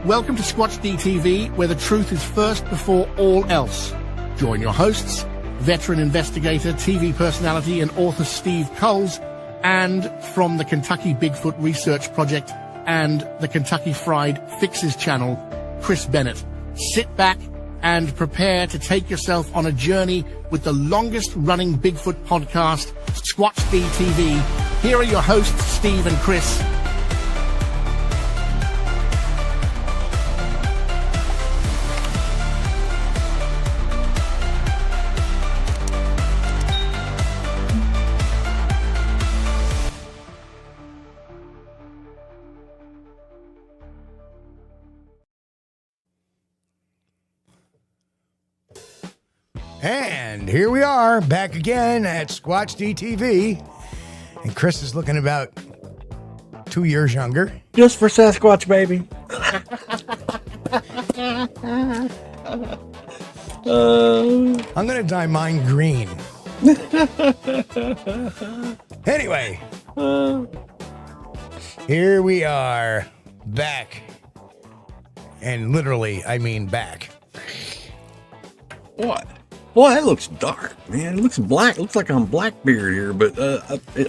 Welcome to Squatch DTV, where the truth is first before all else. Join your hosts, veteran investigator, TV personality, and author Steve Kulls, and from the Kentucky Bigfoot Research Project and the Kentucky Fried Fixes channel, Chris Bennett. Sit back and prepare to take yourself on a journey with the longest-running Bigfoot podcast, Squatch DTV. Here are your hosts, Steve and Chris. And here we are, back again at Squatch DTV. And Chris is looking about 2 years younger. Just for Sasquatch, baby. I'm going to dye mine green. Anyway, here we are, back. And literally, I mean back. What? Boy, that looks dark, man. It looks black. It looks like I'm Blackbeard here, but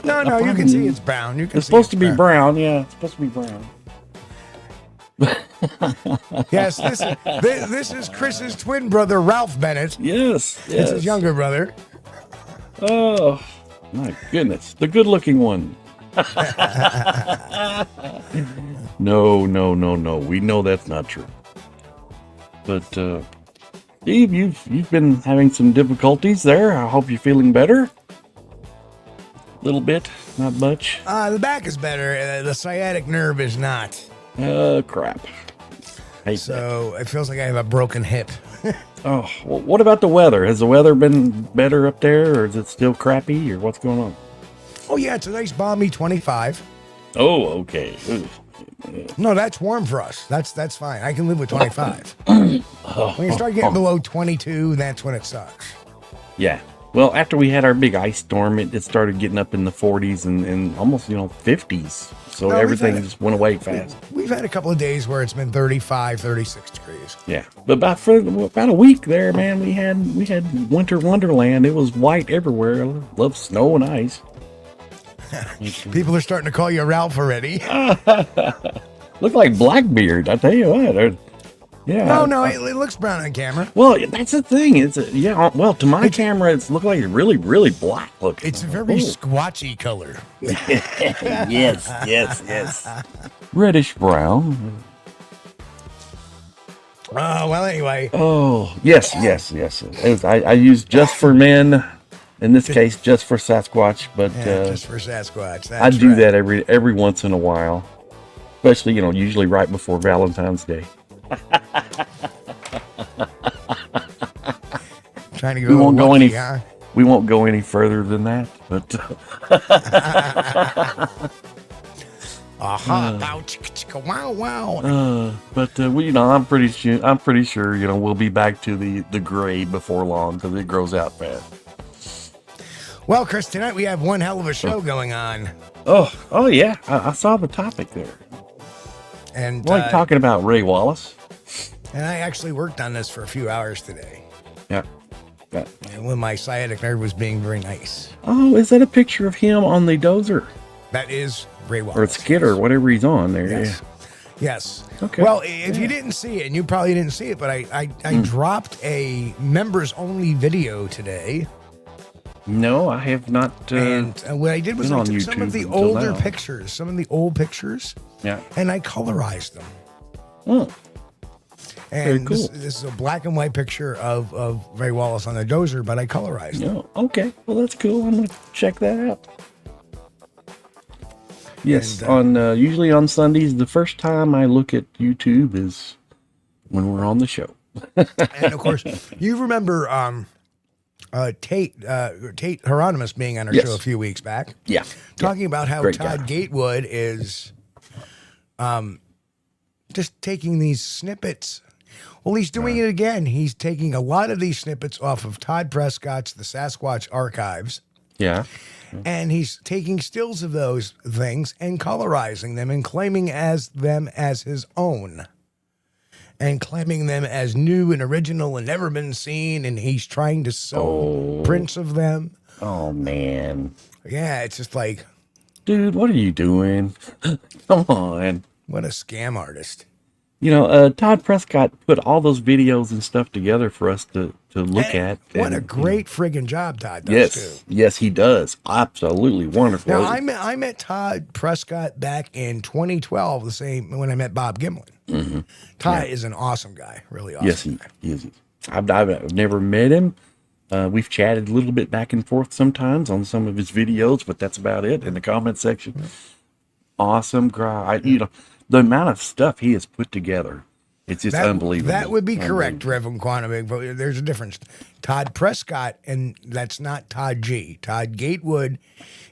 No, you can see it's brown. You can it's see supposed to be brown. Yeah, it's supposed to be brown. Yes, this is Chris's twin brother, Ralph Bennett. Yes. It's his younger brother. Oh, my goodness. The good-looking one. No. We know that's not true. But, Steve, you've been having some difficulties there. I hope you're feeling better. A little bit, not much. The back is better. The sciatic nerve is not. Crap. So it feels like I have a broken hip. Oh, well, what about the weather? Has the weather been better up there, or is it still crappy, or what's going on? Oh yeah, it's a nice balmy 25. Oh, okay. No, that's warm for us. That's fine. I can live with 25. When you start getting below 22, that's when it sucks. Yeah. Well, after we had our big ice storm, it started getting up in the 40s and almost, 50s. So everything just went away fast. We've had a couple of days where it's been 35, 36 degrees. Yeah. But about a week there, man, we had winter wonderland. It was white everywhere. I love snow and ice. People are starting to call you Ralph already. Look like Blackbeard, I tell you what. Yeah. No, it looks brown on camera. Well, that's the thing. To my camera, it's looked like really, really black looking. It's a very squatchy color. Yes. Reddish brown. Well, anyway. Oh, yes. I use just for men. In this case, just for Sasquatch, but just for Sasquatch. I do that every once in a while, especially usually right before Valentine's Day. Trying to go. We won't go any further than that, but. Wow. But I'm pretty sure we'll be back to the gray before long because it grows out fast. Well, Chris, tonight we have one hell of a show going on. Oh yeah, I saw the topic there. And we're talking about Ray Wallace. And I actually worked on this for a few hours today. Yeah. And when my sciatic nerve was being very nice. Oh, is that a picture of him on the dozer? That is Ray Wallace. Or skidder, whatever he's on there. Yes. Yeah. Yes. Okay. Well, if you didn't see it, and you probably didn't see it, but I dropped a members-only video today. No, I have not. And what I did was I took some of the older pictures, some of the old pictures, and I colorized them. Oh, and very cool. This is a black and white picture of Ray Wallace on the dozer, but I colorized them. Oh, okay. Well, that's cool. I'm going to check that out. Yes, and, usually on Sundays, the first time I look at YouTube is when we're on the show. And of course, you remember Tate Hieronymus being on our show a few weeks back. Yeah. Talking about how Todd Gatewood is just taking these snippets. Well, he's doing it again. He's taking a lot of these snippets off of Todd Prescott's The Sasquatch Archives. Yeah. And he's taking stills of those things and colorizing them and claiming them as his own. and claiming them as new and original and never been seen, and he's trying to sell prints of them. Oh, man. Yeah, it's just like, dude, what are you doing? Come on. what a scam artist. You know, Todd Prescott put all those videos and stuff together for us to look at. What a great friggin' job Todd does, too. Yes, he does. Absolutely wonderful. Now, I met Todd Prescott back in 2012, the same when I met Bob Gimlin. Mm-hmm. Todd is an awesome guy, really awesome. Yes, he is. I've never met him. We've chatted a little bit back and forth sometimes on some of his videos, but that's about it in the comment section. Awesome guy. You know, the amount of stuff he has put together, it's just unbelievable. That would be correct, Reverend Quantum. But there's a difference. Todd Prescott, and that's not Todd G. Todd Gatewood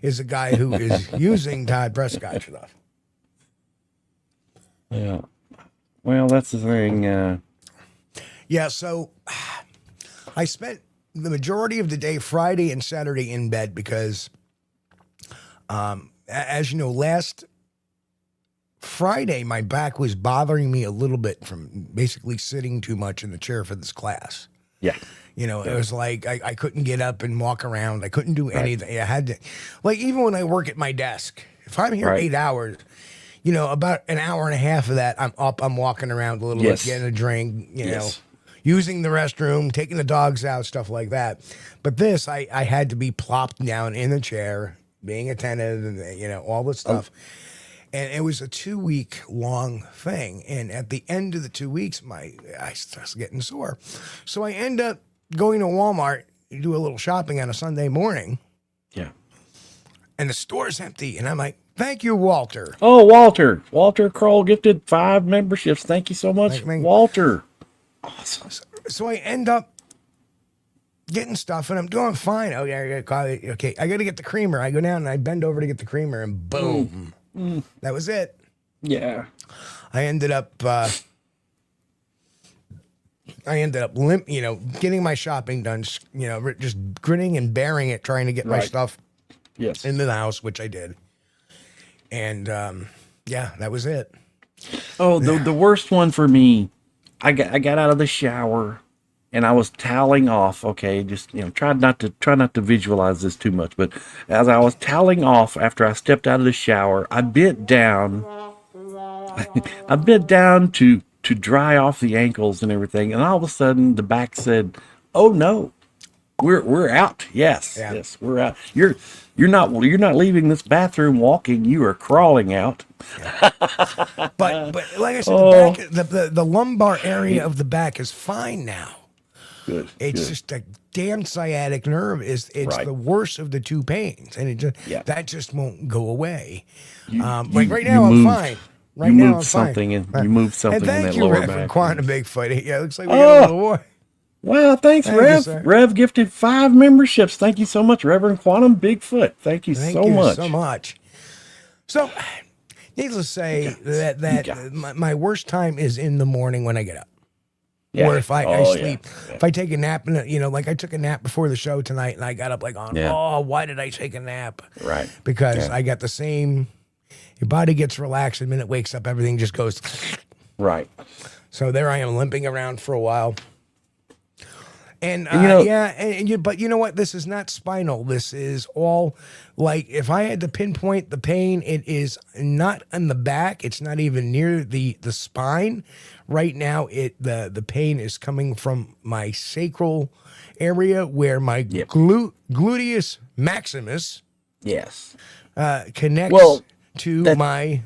is a guy who is using Todd Prescott stuff. Yeah. Well, that's the thing. Yeah, so I spent the majority of the day, Friday and Saturday, in bed because, as you know, last Friday, my back was bothering me a little bit from basically sitting too much in the chair for this class. Yeah. You know, it was like I couldn't get up and walk around. I couldn't do anything. I had to, like, even when I work at my desk, if I'm here 8 hours, you know, about an hour and a half of that, I'm up, I'm walking around a little bit, getting a drink, you know, using the restroom, taking the dogs out, stuff like that. But this, I had to be plopped down in the chair, being attentive, and, you know, all this stuff. And it was a 2-week long thing. And at the end of the 2 weeks, I started getting sore. So I end up going to Walmart, do a little shopping on a Sunday morning. Yeah. And the store's empty. And I'm like, thank you, Walter. Oh, Walter. Walter Kroll gifted 5 memberships. Thank you so much, Walter. Awesome. So I end up getting stuff, and I'm doing fine. Okay, I got to get the creamer. I go down, and I bend over to get the creamer, and boom. That was it. Yeah. I ended up limp, you know, getting my shopping done, you know, just grinning and bearing it, trying to get my stuff into the house, which I did. And, yeah, that was it. Oh, the worst one for me, I got out of the shower and I was toweling off. Okay, just, you know, try not to visualize this too much, but as I was toweling off after I stepped out of the shower, I bent down. I bent down to dry off the ankles and everything, and all of a sudden the back said, "Oh no, we're out." Yes, we're out. You're not leaving this bathroom walking. You are crawling out. but like I said, the lumbar area of the back is fine now. Good. It's just a damn sciatic nerve. It's the worst of the two pains, and that just won't go away. Like right now, I'm fine. Right you now, moved I'm something fine. You moved something in that lower Rev, back. for Quantum Bigfoot. Yeah, it looks like we got a little boy. Wow, thanks, Rev. You, Rev gifted 5 memberships. Thank you so much, Reverend Quantum Bigfoot. Thank you so much. So, needless to say, that my worst time is in the morning when I get up. Yeah. Or if I sleep. Yeah. If I take a nap, you know, like I took a nap before the show tonight, and I got up like why did I take a nap? Right. Because I got the same, your body gets relaxed, the minute it wakes up, everything just goes. Right. So there I am limping around for a while. And, but you know what? This is not spinal. This is all, like, if I had to pinpoint the pain, it is not in the back. It's not even near the spine. Right now, the pain is coming from my sacral area where my gluteus maximus connects to my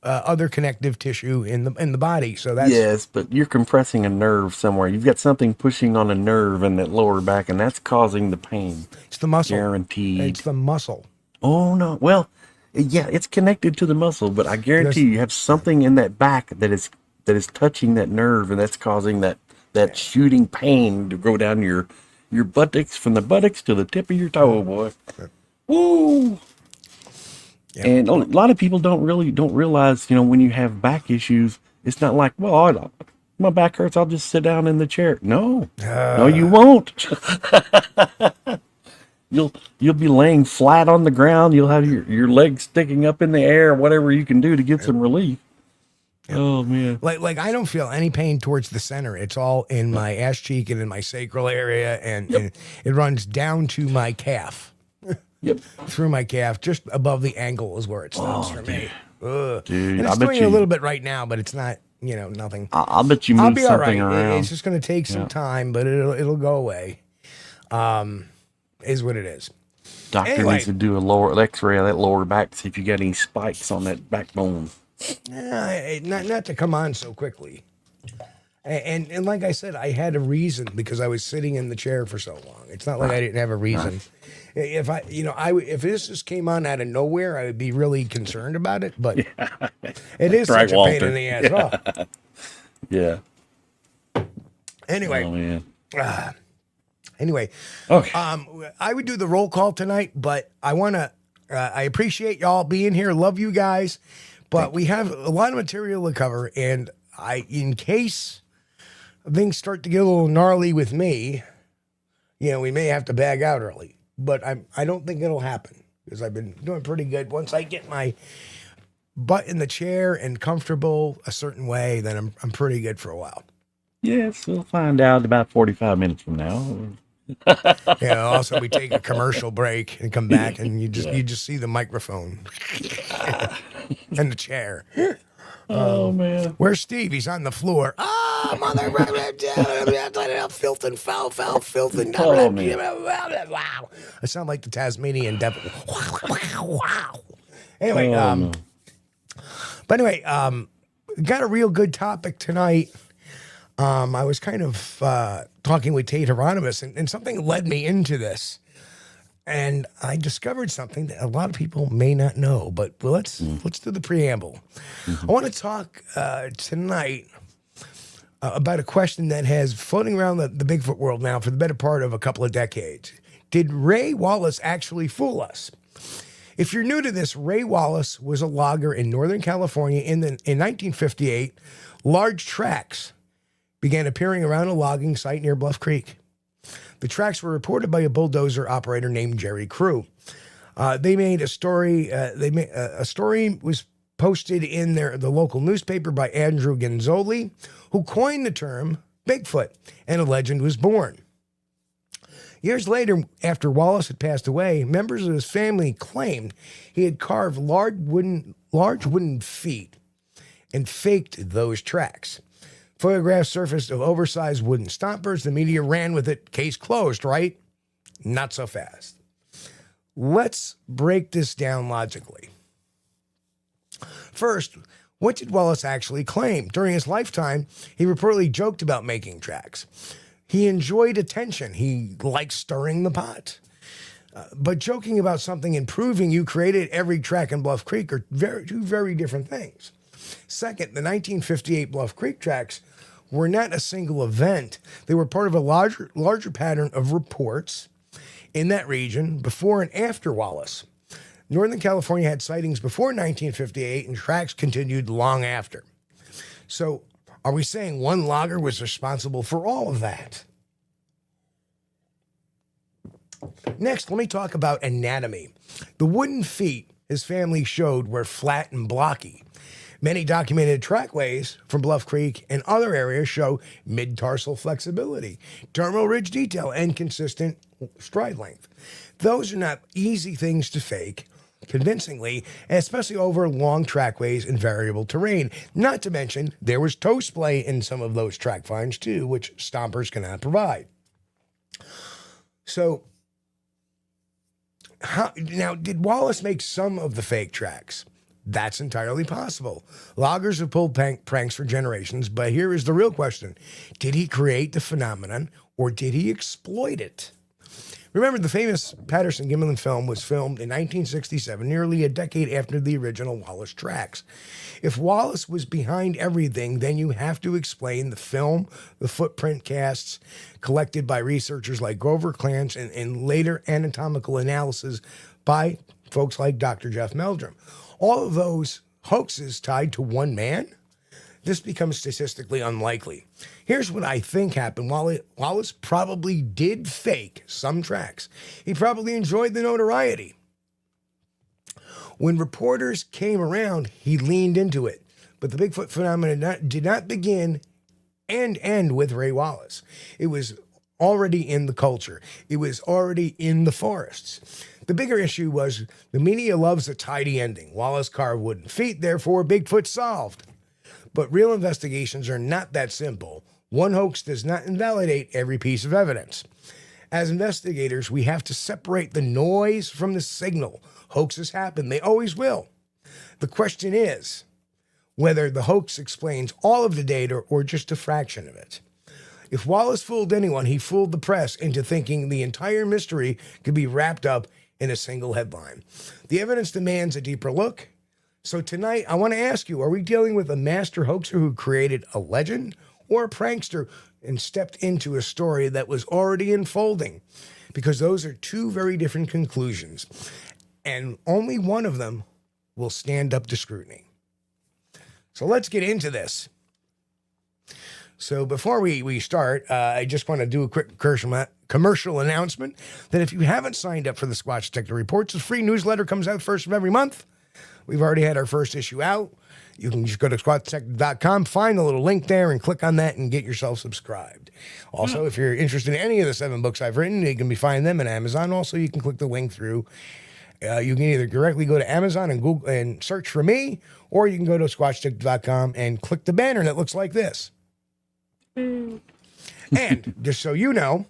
other connective tissue in the body. So that's but you're compressing a nerve somewhere. You've got something pushing on a nerve in that lower back, and that's causing the pain. It's the muscle. Guaranteed. It's the muscle. Oh no. Well, yeah, it's connected to the muscle, but I guarantee you have something in that back that is touching that nerve, and that's causing that shooting pain to go down your buttocks, from the buttocks to the tip of your toe, boy. Woo! Yep. And a lot of people don't realize, you know, when you have back issues, it's not like, well, my back hurts, I'll just sit down in the chair. No, you won't. You'll be laying flat on the ground. You'll have your legs sticking up in the air, whatever you can do to get some relief. Oh man. Like I don't feel any pain towards the center. It's all in my ass cheek and in my sacral area, and it runs down to my calf. Yep. Through my calf, just above the ankle is where it stops for me. Ugh. Dude, and it's doing a little bit right now, but it's not, nothing. I'll bet you I'll move be all right. something around. It's just going to take some time, but it'll go away. Is what it is. Doctor needs to do a lower X-ray of that lower back, see if you got any spikes on that backbone. Not to come on so quickly. And like I said, I had a reason because I was sitting in the chair for so long. It's not like I didn't have a reason. If if this just came on out of nowhere, I would be really concerned about it. But it is such a pain in the ass. Yeah. Anyway. Oh, man. Anyway. Okay. I would do the roll call tonight, but I want to. I appreciate y'all being here. Love you guys, but we have a lot of material to cover, and in case things start to get a little gnarly with me, we may have to bag out early. But I don't think it'll happen because I've been doing pretty good. Once I get my butt in the chair and comfortable a certain way, then I'm pretty good for a while. Yes, we'll find out about 45 minutes from now. Also we take a commercial break and come back, and you just see the microphone and the chair. Oh man, where's Steve? He's on the floor. Mother, filth and foul, filth and wow. I sound like the Tasmanian devil. Wow. Anyway, but anyway, got a real good topic tonight. I was kind of talking with Tate Hieronymus, and something led me into this. And I discovered something that a lot of people may not know, but let's do the preamble. I want to talk tonight about a question that has floating around the Bigfoot world now for the better part of a couple of decades. Did Ray Wallace actually fool us? If you're new to this, Ray Wallace was a logger in Northern California in 1958. Large tracks began appearing around a logging site near Bluff Creek. The tracks were reported by a bulldozer operator named Jerry Crew. They made a story. A story was posted in the local newspaper by Andrew Genzoli, who coined the term Bigfoot, and a legend was born. Years later, after Wallace had passed away, members of his family claimed he had carved large wooden feet and faked those tracks. Photographs surfaced of oversized wooden stompers. The media ran with it. Case closed, right? Not so fast. Let's break this down logically. First, what did Wallace actually claim? During his lifetime, he reportedly joked about making tracks. He enjoyed attention. He liked stirring the pot. But joking about something and proving you created every track in Bluff Creek are two very different things. Second, the 1958 Bluff Creek tracks were not a single event. They were part of a larger pattern of reports in that region before and after Wallace. Northern California had sightings before 1958, and tracks continued long after. So, are we saying one logger was responsible for all of that? Next, let me talk about anatomy. The wooden feet his family showed were flat and blocky. Many documented trackways from Bluff Creek and other areas show mid-tarsal flexibility, terminal ridge detail, and consistent stride length. Those are not easy things to fake convincingly, especially over long trackways and variable terrain. Not to mention, there was toe splay in some of those track finds too, which stompers cannot provide. So, now, did Wallace make some of the fake tracks? That's entirely possible. Loggers have pulled pranks for generations, but here is the real question. Did he create the phenomenon, or did he exploit it? Remember, the famous Patterson-Gimlin film was filmed in 1967, nearly a decade after the original Wallace tracks. If Wallace was behind everything, then you have to explain the film, the footprint casts collected by researchers like Grover Clance, and later anatomical analysis by folks like Dr. Jeff Meldrum. All of those hoaxes tied to one man? This becomes statistically unlikely. Here's what I think happened. Wallace probably did fake some tracks. He probably enjoyed the notoriety. When reporters came around, he leaned into it. But the Bigfoot phenomenon did not begin and end with Ray Wallace. It was already in the culture. It was already in the forests. The bigger issue was the media loves a tidy ending. Wallace carved wooden feet, therefore Bigfoot solved. But real investigations are not that simple. One hoax does not invalidate every piece of evidence. As investigators, we have to separate the noise from the signal. Hoaxes happen. They always will. The question is whether the hoax explains all of the data or just a fraction of it. If Wallace fooled anyone, he fooled the press into thinking the entire mystery could be wrapped up in a single headline. The evidence demands a deeper look. So tonight, I want to ask you, are we dealing with a master hoaxer who created a legend or a prankster and stepped into a story that was already unfolding? Because those are two very different conclusions, and only one of them will stand up to scrutiny. So let's get into this. So before we start, I just want to do a quick commercial announcement that if you haven't signed up for the Squatch Detective Reports, a free newsletter comes out first of every month. We've already had our first issue out. You can just go to squatchdetective.com, find the little link there, and click on that and get yourself subscribed. Also, if you're interested in any of the 7 books I've written, you can find them on Amazon. Also, you can click the link through. You can either directly go to Amazon and Google and search for me, or you can go to squatchdetective.com and click the banner that looks like this. And just so you know,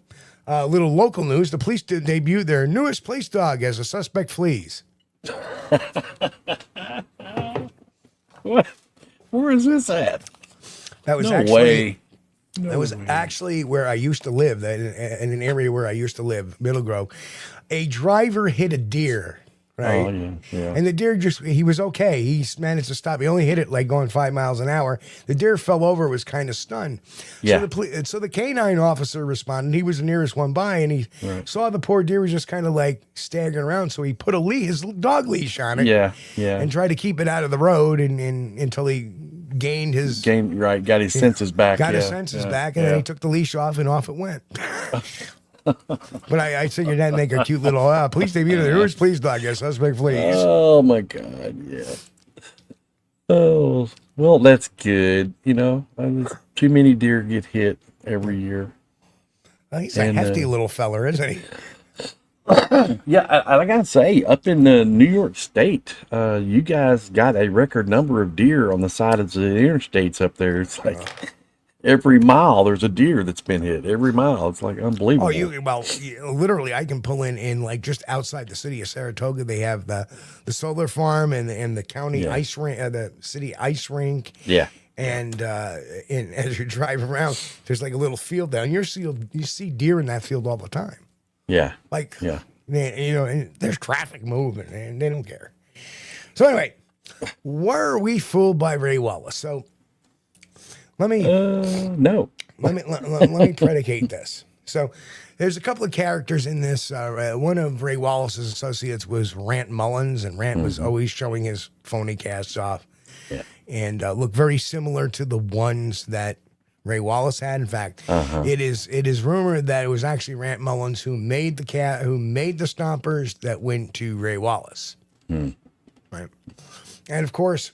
little local news, the police debuted their newest police dog as a suspect flees. What? Where is this at? That was actually where I used to live, in an area where I used to live, Middle Grove. A driver hit a deer, right? Oh, yeah. And the deer he was okay. He managed to stop. He only hit it like going 5 miles an hour. The deer fell over, was kind of stunned. Yeah. So the canine officer responded. He was the nearest one by, and he saw the poor deer was just kind of like staggering around. So he put his dog leash on it. Yeah. And tried to keep it out of the road and until he got his senses back. Got his senses back, and then he took the leash off, and off it went. But I figured that'd make a cute little police debut. Who's police dog? Yes, suspect flees. Oh my God, yeah. Oh well, that's good. Too many deer get hit every year. Well, he's a hefty little feller, isn't he? Yeah, I gotta say, up in New York State, you guys got a record number of deer on the side of the interstates up there. It's like every mile there's a deer that's been hit. Every mile, it's like unbelievable. Literally, I can pull in like just outside the city of Saratoga. They have the solar farm and the county ice rink, the city ice rink. Yeah. And as you drive around, there's like a little field down. You see deer in that field all the time. Yeah. And there's traffic moving, and they don't care. So anyway, were we fooled by Ray Wallace? So let me no. Let me predicate this. So there's a couple of characters in this. One of Ray Wallace's associates was Rant Mullins, and Rant was always showing his phony casts off, and looked very similar to the ones that Ray Wallace had. In fact, it is rumored that it was actually Rant Mullins who made the stompers that went to Ray Wallace. Right, and of course,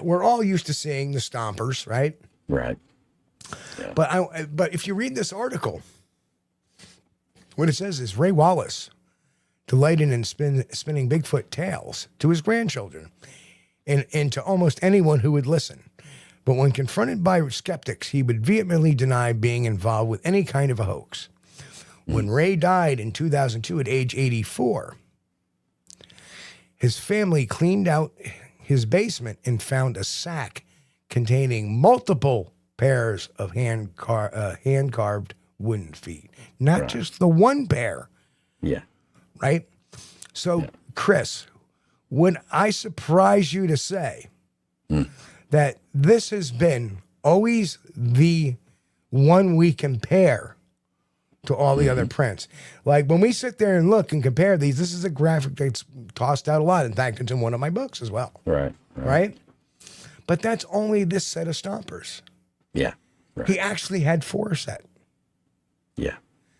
we're all used to seeing the stompers, right? Right. Yeah. But if you read this article, what it says is Ray Wallace delighted in spinning Bigfoot tales to his grandchildren and to almost anyone who would listen. But when confronted by skeptics, he would vehemently deny being involved with any kind of a hoax. When Ray died in 2002 at age 84, his family cleaned out his basement and found a sack containing multiple pairs of hand-carved wooden feet. Not just the one pair. Yeah. Right? So, Chris, would I surprise you to say that this has been always the one we compare to all the other prints? Like, when we sit there and look and compare these, this is a graphic that's tossed out a lot. In fact, it's in one of my books as well. Right? But that's only this set of stompers. Yeah. Right. He actually had 4 set. Yeah.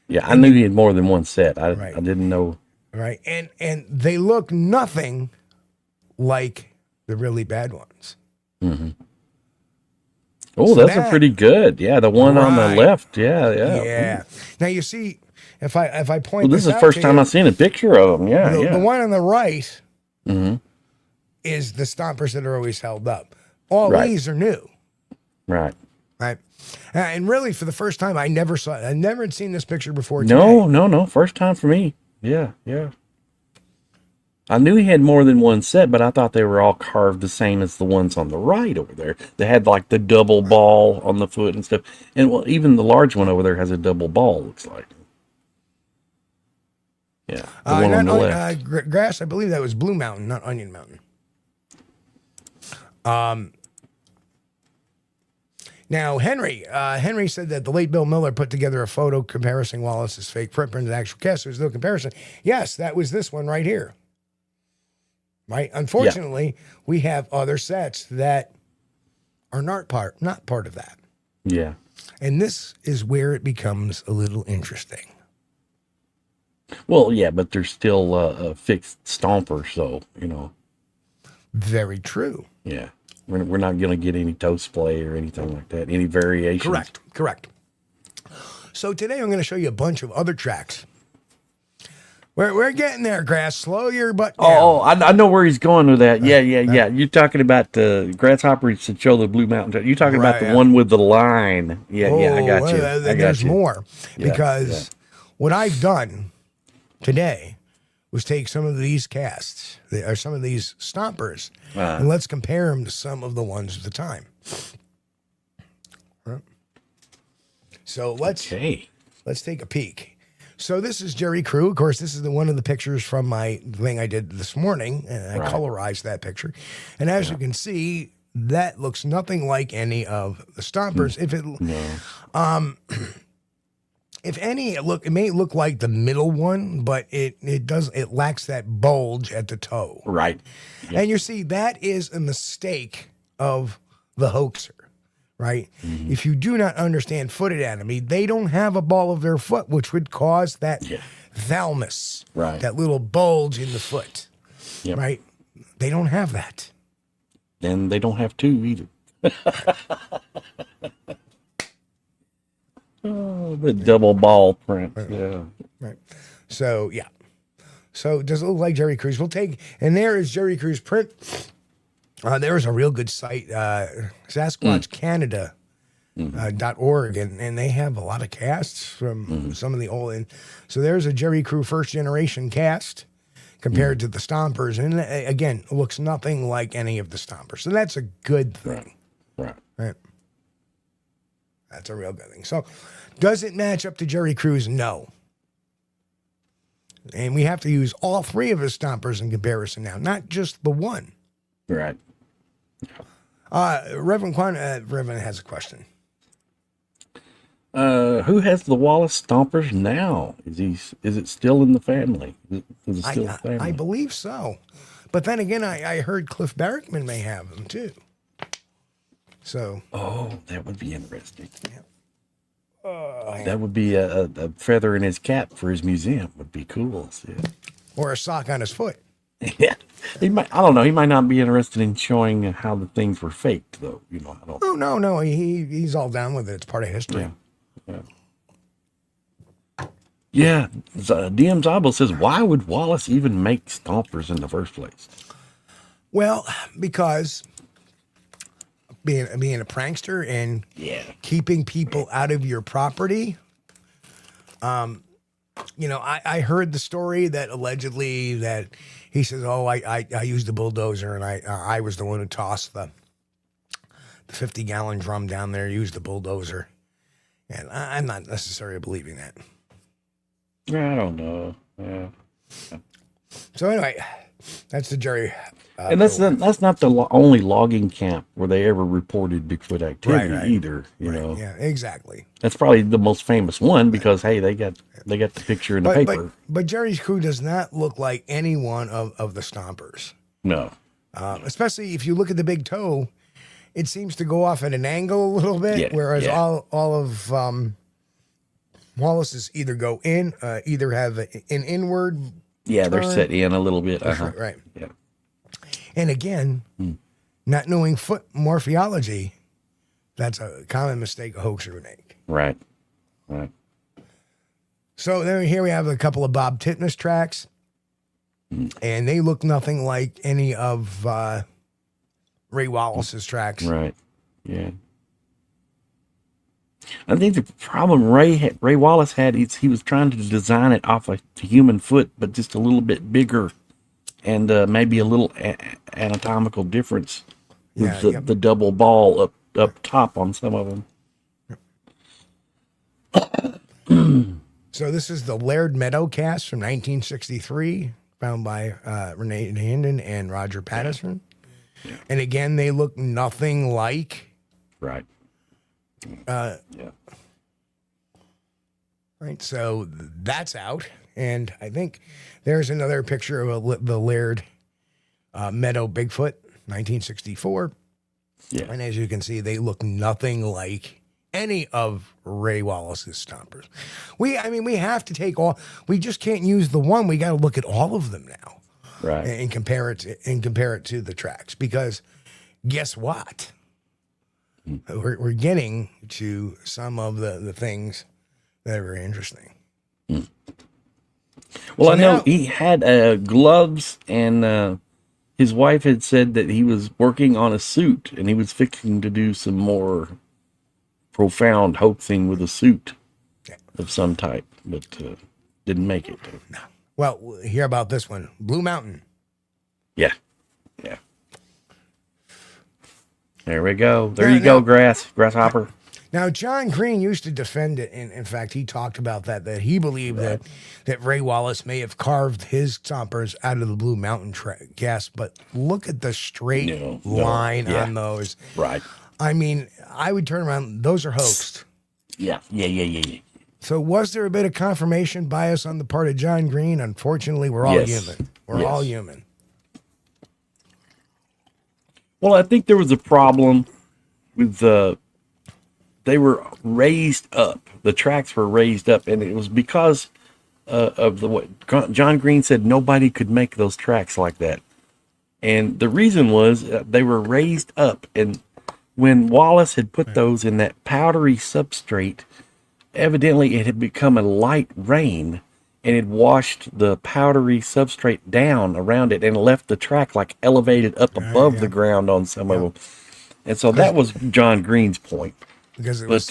Yeah, I knew he had more than one set. I didn't know. Right. And they look nothing like the really bad ones. Mm-hmm. Oh, so those are pretty good. Yeah, the one on the left. Yeah. Yeah. Now you see, if I point, well, this is the first time I've seen a picture of them. Yeah, the one on the right mm-hmm. is the stompers that are always held up. All these are new. Right. Right. And really, for the first time, I never had seen this picture before. No. First time for me. Yeah. I knew he had more than one set, but I thought they were all carved the same as the ones on the right over there. They had like the double ball on the foot and stuff. And well, even the large one over there has a double ball, looks like. Yeah. The one on the left. Grass, I believe that was Blue Mountain, not Onion Mountain. Now, Henry said that the late Bill Miller put together a photo comparing Wallace's fake footprint to the actual cast. There's no comparison. Yes, that was this one right here. Right. Unfortunately, we have other sets that are not part of that. Yeah. And this is where it becomes a little interesting. Well, yeah, but there's still a fixed stomper, so Very true. Yeah. We're not going to get any toe splay or anything like that. Any variations. Correct. So today I'm going to show you a bunch of other tracks. We're getting there, Grass. Slow your butt down. Oh, I know where he's going with that. Yeah. You're talking about the Grasshopper to show the Blue Mountain. You're talking about the one with the line. Yeah, I got you. There's more. Because what I've done today was take some of these casts, or some of these stompers, and let's compare them to some of the ones of the time. So let's take a peek. So this is Jerry Crew. Of course, this is one of the pictures from my thing I did this morning, and I colorized that picture. And as you can see, that looks nothing like any of the stompers. If any, it may look like the middle one, but it lacks that bulge at the toe. Right. Yep. And you see, that is a mistake of the hoaxer. Right? Mm-hmm. If you do not understand foot anatomy, they don't have a ball of their foot, which would cause that thalamus, that little bulge in the foot. Yep. Right? They don't have that. And they don't have two either. Oh, the double ball print. Yeah. Right. So, yeah. So, does it look like Jerry Crew's? And there is Jerry Crew's print. There is a real good site, Sasquatch Canada. .org, and they have a lot of casts from some of the old. So there's a Jerry Crew first generation cast compared to the stompers, and again, it looks nothing like any of the stompers. So that's a good thing. Right. That's a real good thing. So does it match up to Jerry Crew's? No. And we have to use all three of his stompers in comparison now, not just the one. Right. Reverend has a question. Who has the Wallace stompers now? Is it still in the family? Is it still family? I believe so. But then again, I heard Cliff Barrickman may have them too. So. Oh, that would be interesting. Yeah. That would be a feather in his cap for his museum. Would be cool. Yeah. Or a sock on his foot. Yeah. I don't know. He might not be interested in showing how the things were faked, though. I don't. Oh no. He's all down with it. It's part of history. Yeah. DM Zabo says, why would Wallace even make stompers in the first place? Well, because being a prankster and keeping people out of your property. I heard the story that allegedly that he says, I used a bulldozer and I was the one who tossed the 50-gallon drum down there, used the bulldozer. And I'm not necessarily believing that. I don't know. Yeah. So anyway, that's the Jerry. And that's not the only logging camp where they ever reported Bigfoot activity either. You know. Yeah, exactly. That's probably the most famous one because hey, they got the picture in the paper. But Jerry's crew does not look like any one of the stompers. No. Especially if you look at the big toe, it seems to go off at an angle a little bit, whereas all of Wallace's either go in, either have an inward. Yeah, they're set in a little bit. Right. Yeah. And again, Not knowing foot morphology, that's a common mistake a hoaxer would make. Right. So then here we have a couple of Bob Titmus tracks, and they look nothing like any of Ray Wallace's tracks. Right. Yeah. I think the problem Ray Wallace had is he was trying to design it off a human foot, but just a little bit bigger, and maybe a little anatomical difference with the double ball up top on some of them. So this is the Laird Meadow cast from 1963, found by Renee Handen and Roger Patterson. Yeah. And again, they look nothing like. Right. Right. So that's out. And I think there's another picture of the Laird Meadow Bigfoot, 1964. Yeah. And as you can see, they look nothing like any of Ray Wallace's stompers. We have to take all. We just can't use the one. We got to look at all of them now, right? And compare it to the tracks, because guess what? We're getting to some of the things that are very interesting. Well, so I know he had gloves, and his wife had said that he was working on a suit, and he was fixing to do some more profound hoaxing with a suit of some type, but didn't make it. No. Well, hear about this one. Blue Mountain. Yeah. There we go. There you go, grasshopper. Now, John Green used to defend it. In fact, he talked about that he believed that Ray Wallace may have carved his stompers out of the Blue Mountain cast. But look at the straight line on those. Right. I mean, I would turn around. Those are hoaxed. Yeah. So was there a bit of confirmation bias on the part of John Green? Unfortunately, we're all human. We're all human. Well, I think there was a problem with they were raised up. The tracks were raised up, and it was because of what John Green said. Nobody could make those tracks like that, and the reason was they were raised up. And when Wallace had put those in that powdery substrate, evidently it had become a light rain, and it washed the powdery substrate down around it and left the track like elevated up above the ground on some of them. And so that was John Green's point. Because it was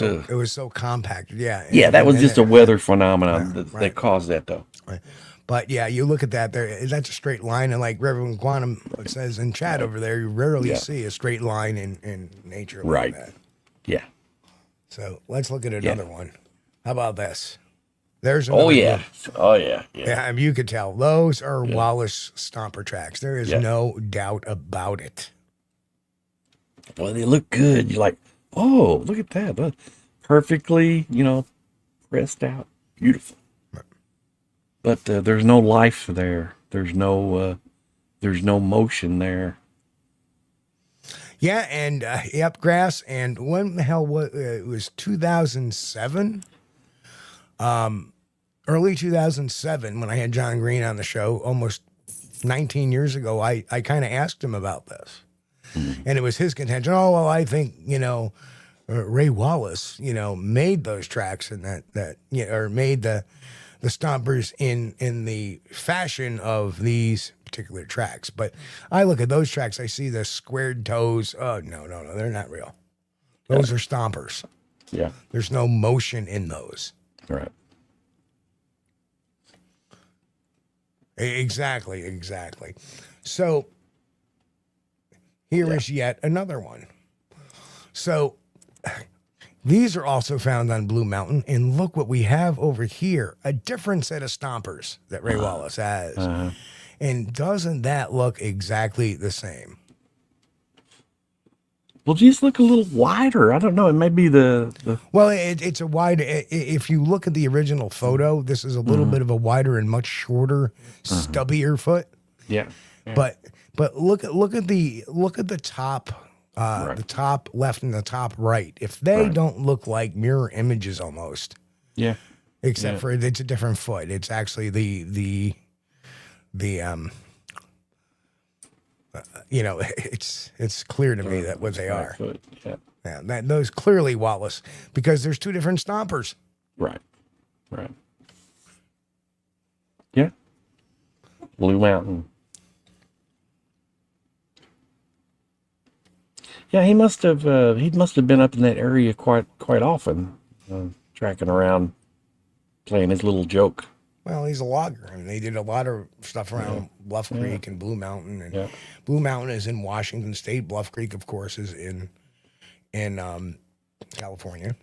so compacted. Yeah, that was just a weather phenomenon that caused that, though. Right. But yeah, you look at that that's a straight line. And like Reverend Quantum says in chat over there, you rarely see a straight line in nature like that. Yeah. So let's look at another one. How about this? There's another one. Yeah, I mean, you could tell those are Wallace stomper tracks. There is no doubt about it. Well, they look good. You're like, oh, look at that. Look, perfectly, pressed out. Beautiful. Right. But there's no life there. There's no motion there. Yeah, and grass. And when the hell was it? Was 2007? Early 2007, when I had John Green on the show, almost 19 years ago, I kind of asked him about this. Mm-hmm. And it was his contention. Oh, well, I think, Ray Wallace, made those tracks and or made the stompers in the fashion of these particular tracks. But I look at those tracks, I see the squared toes. Oh, no, they're not real. Those are stompers. Yeah. There's no motion in those. Right. Exactly. So here is yet another one. So these are also found on Blue Mountain. And look what we have over here. A different set of stompers that Ray Wallace has. Uh-huh. And doesn't that look exactly the same? Well, just look a little wider. I don't know. It may be the... Well, it's a wide... If you look at the original photo, this is a little bit of a wider and much shorter, stubbier foot. Yeah. But look at the top, the top left and the top right. If they don't look like mirror images almost. Yeah. Except for it's a different foot. It's actually the it's clear to me that what they are. Foot, yeah. Yeah, those clearly Wallace, because there's two different stompers. Right. Yeah. Blue Mountain. Yeah, he must have been up in that area quite often, tracking around, playing his little joke. Well, he's a logger, and they did a lot of stuff around Bluff Creek and Blue Mountain. And Blue Mountain is in Washington State. Bluff Creek, of course, is in California.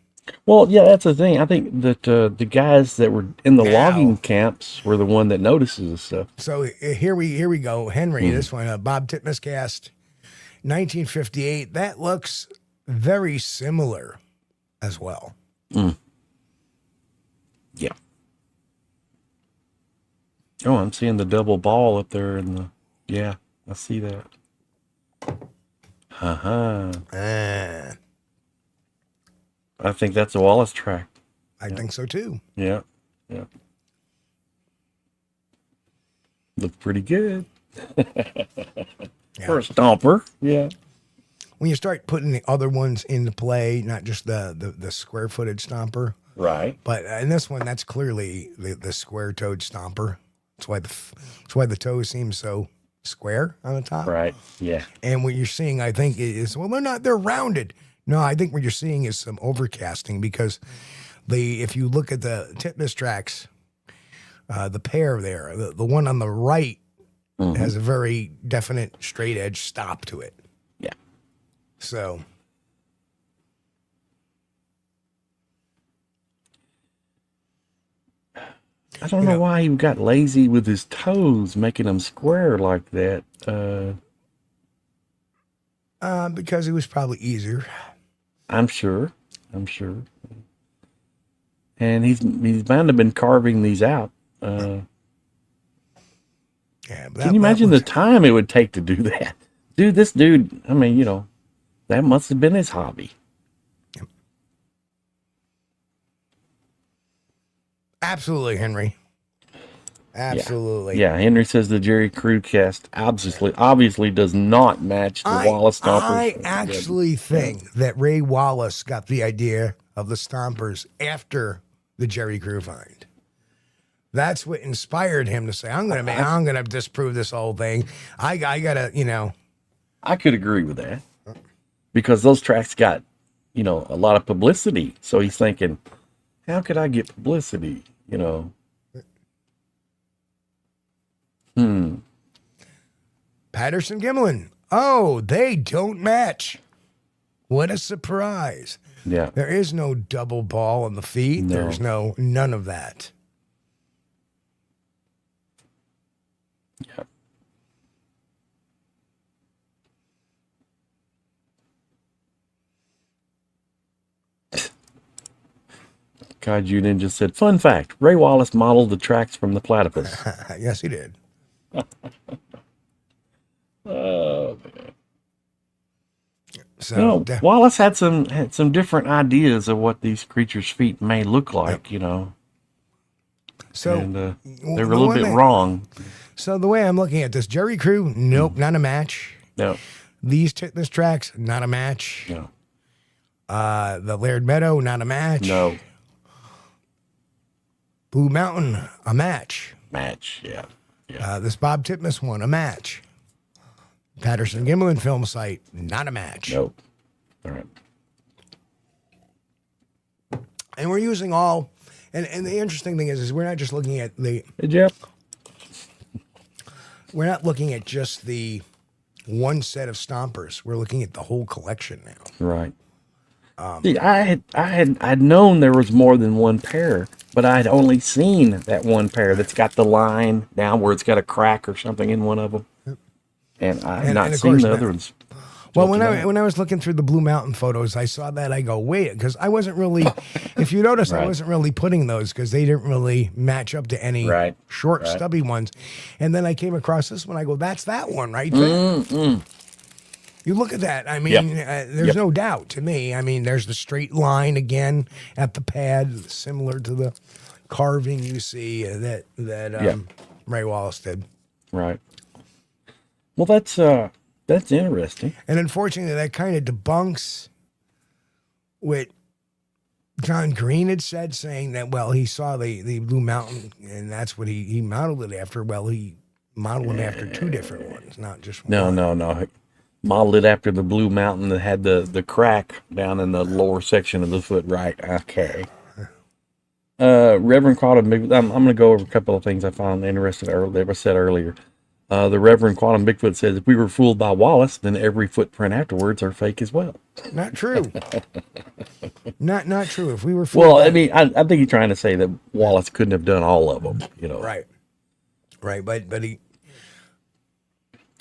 Well, yeah, that's the thing. I think that the guys that were in the logging camps were the one that notices this stuff. So here we go, Henry. This one, Bob Titmus cast, 1958. That looks very similar, as well. Yeah. Oh, I'm seeing the double ball up there in the. Yeah, I see that. I think that's a Wallace track. I think so too. Yeah. Look pretty good. For a stomper. Yeah. When you start putting the other ones into play, not just the square footed stomper. Right. But in this one, that's clearly the square toed stomper. That's why the toe seems so square on the top. Right. Yeah. And what you're seeing, I think, is, they're rounded. No, I think what you're seeing is some overcasting, because if you look at the Titmus tracks, the pair there, the one on the right has a very definite straight edge stop to it. Yeah. So. I don't know why he got lazy with his toes, making them square like that. Because it was probably easier. I'm sure. And he's bound to have been carving these out. Can you imagine the time it would take to do that? This dude, I mean, that must have been his hobby. Absolutely, Henry. Absolutely. Yeah, Henry says the Jerry Crew cast obviously does not match the Wallace Stompers. I actually think that Ray Wallace got the idea of the Stompers after the Jerry Crew find. That's what inspired him to say, I'm gonna disprove this whole thing. I gotta, I could agree with that, because those tracks got, a lot of publicity. So he's thinking, how could I get publicity? Patterson-Gimlin. Oh, they don't match. What a surprise. Yeah. There is no double ball on the feet. No. There's none of that. Yeah. Kaiju Ninja said, fun fact, Ray Wallace modeled the tracks from the platypus. Yes, he did. Oh, man. So Wallace had some different ideas of what these creatures' feet may look like, So and they were a little bit wrong. So the way I'm looking at this, Jerry Crew, nope, not a match. No. These Titmus tracks, not a match. No. The Laird Meadow, not a match. No. Blue Mountain, a match. Match, yeah. This Bob Titmus one, a match. Patterson-Gimlin film site, not a match. Nope. All right. And we're using all, and the interesting thing is we're not just looking at Hey, Jeff. we're not looking at just the one set of stompers. We're looking at the whole collection now. Right. See, I'd known there was more than one pair, but I'd only seen that one pair that's got the line down where it's got a crack or something in one of them, and I've not seen the other ones. Well, when I was looking through the Blue Mountain photos, I saw that. I go, wait, because I wasn't really. If you notice, I wasn't really putting those because they didn't really match up to any short, stubby ones. And then I came across this one. I go, that's that one right there. You look at that. I mean, there's no doubt to me. I mean, there's the straight line again at the pad, similar to the carving you see that Ray Wallace did. Right. Well, that's interesting. And unfortunately, that kind of debunks what John Green had said, saying that, well, he saw the Blue Mountain, and that's what he modeled it after. Well, he modeled them after two different ones, not just one. No. Modeled it after the Blue Mountain that had the crack down in the lower section of the foot. Right. Okay. Reverend Quantum, I'm going to go over a couple of things I found interesting earlier. I said earlier. The Reverend Quantum Bigfoot says, if we were fooled by Wallace, then every footprint afterwards are fake as well. Not true. not true. If we were fooled. Well, I mean, I think he's trying to say that Wallace couldn't have done all of them, you know. Right. But he.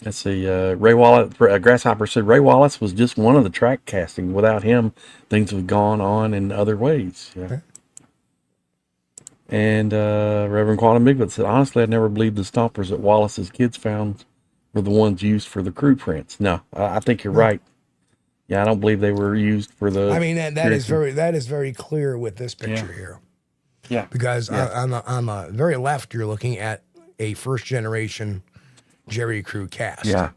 Let's see. Ray Wallace, Grasshopper said, Ray Wallace was just one of the track casting. Without him, things have gone on in other ways. Yeah. Okay. And Reverend Quantum Bigfoot said, honestly, I never believed the stompers that Wallace's kids found were the ones used for the crew prints. No, I think you're right. Yeah, I don't believe they were used for the. I mean, that is very clear with this picture here. Yeah, because on the very left, you're looking at a first generation Jerry crew cast. Yeah.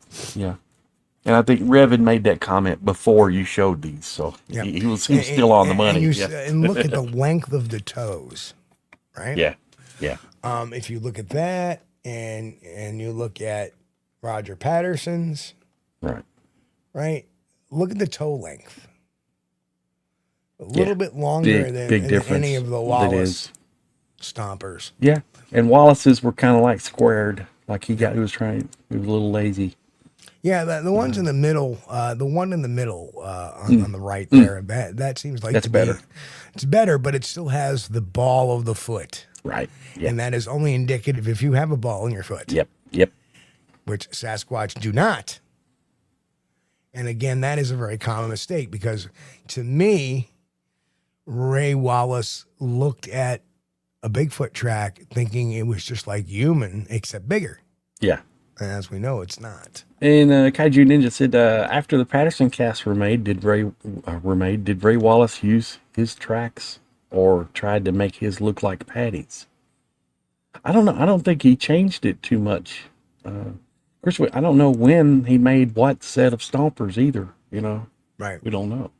And I think Revan made that comment before you showed these, so he was still on the money. And look at the length of the toes. Right? Yeah. If you look at that and you look at Roger Patterson's, right? Look at the toe length. A little bit longer than any of the Wallace stompers. Yeah, and Wallace's were kind of like squared, like he was a little lazy. Yeah, the ones in the middle, the one in the middle on the right there, that seems like that's better. It's better, but it still has the ball of the foot. Right. Yeah. And that is only indicative if you have a ball in your foot. Yep. Which Sasquatch do not. And again, that is a very common mistake because to me, Ray Wallace looked at a Bigfoot track thinking it was just like human, except bigger. Yeah. And as we know, it's not. And Kaiju Ninja said, after the Patterson casts were made, did Ray Wallace use his tracks or tried to make his look like Patty's? I don't know. I don't think he changed it too much. Of course, I don't know when he made what set of stompers either. You know, right? We don't know.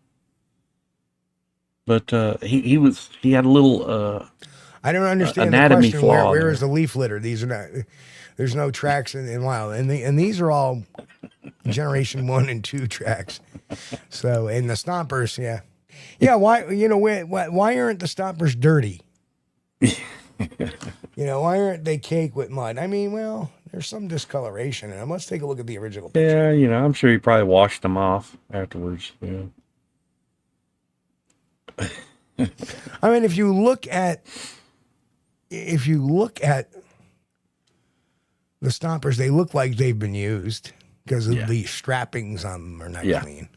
But he had a little. I don't understand anatomy the question. Flaw where is the leaf litter? These are not. There's no tracks in wild, and these are all generation 1 and 2 tracks. So, and the stompers, why aren't the stompers dirty? Why aren't they caked with mud? I mean, well, there's some discoloration in them. Let's take a look at the original picture. Yeah, I'm sure he probably washed them off afterwards. Yeah. I mean, if you look at the stompers, they look like they've been used because of the strappings on them are not clean.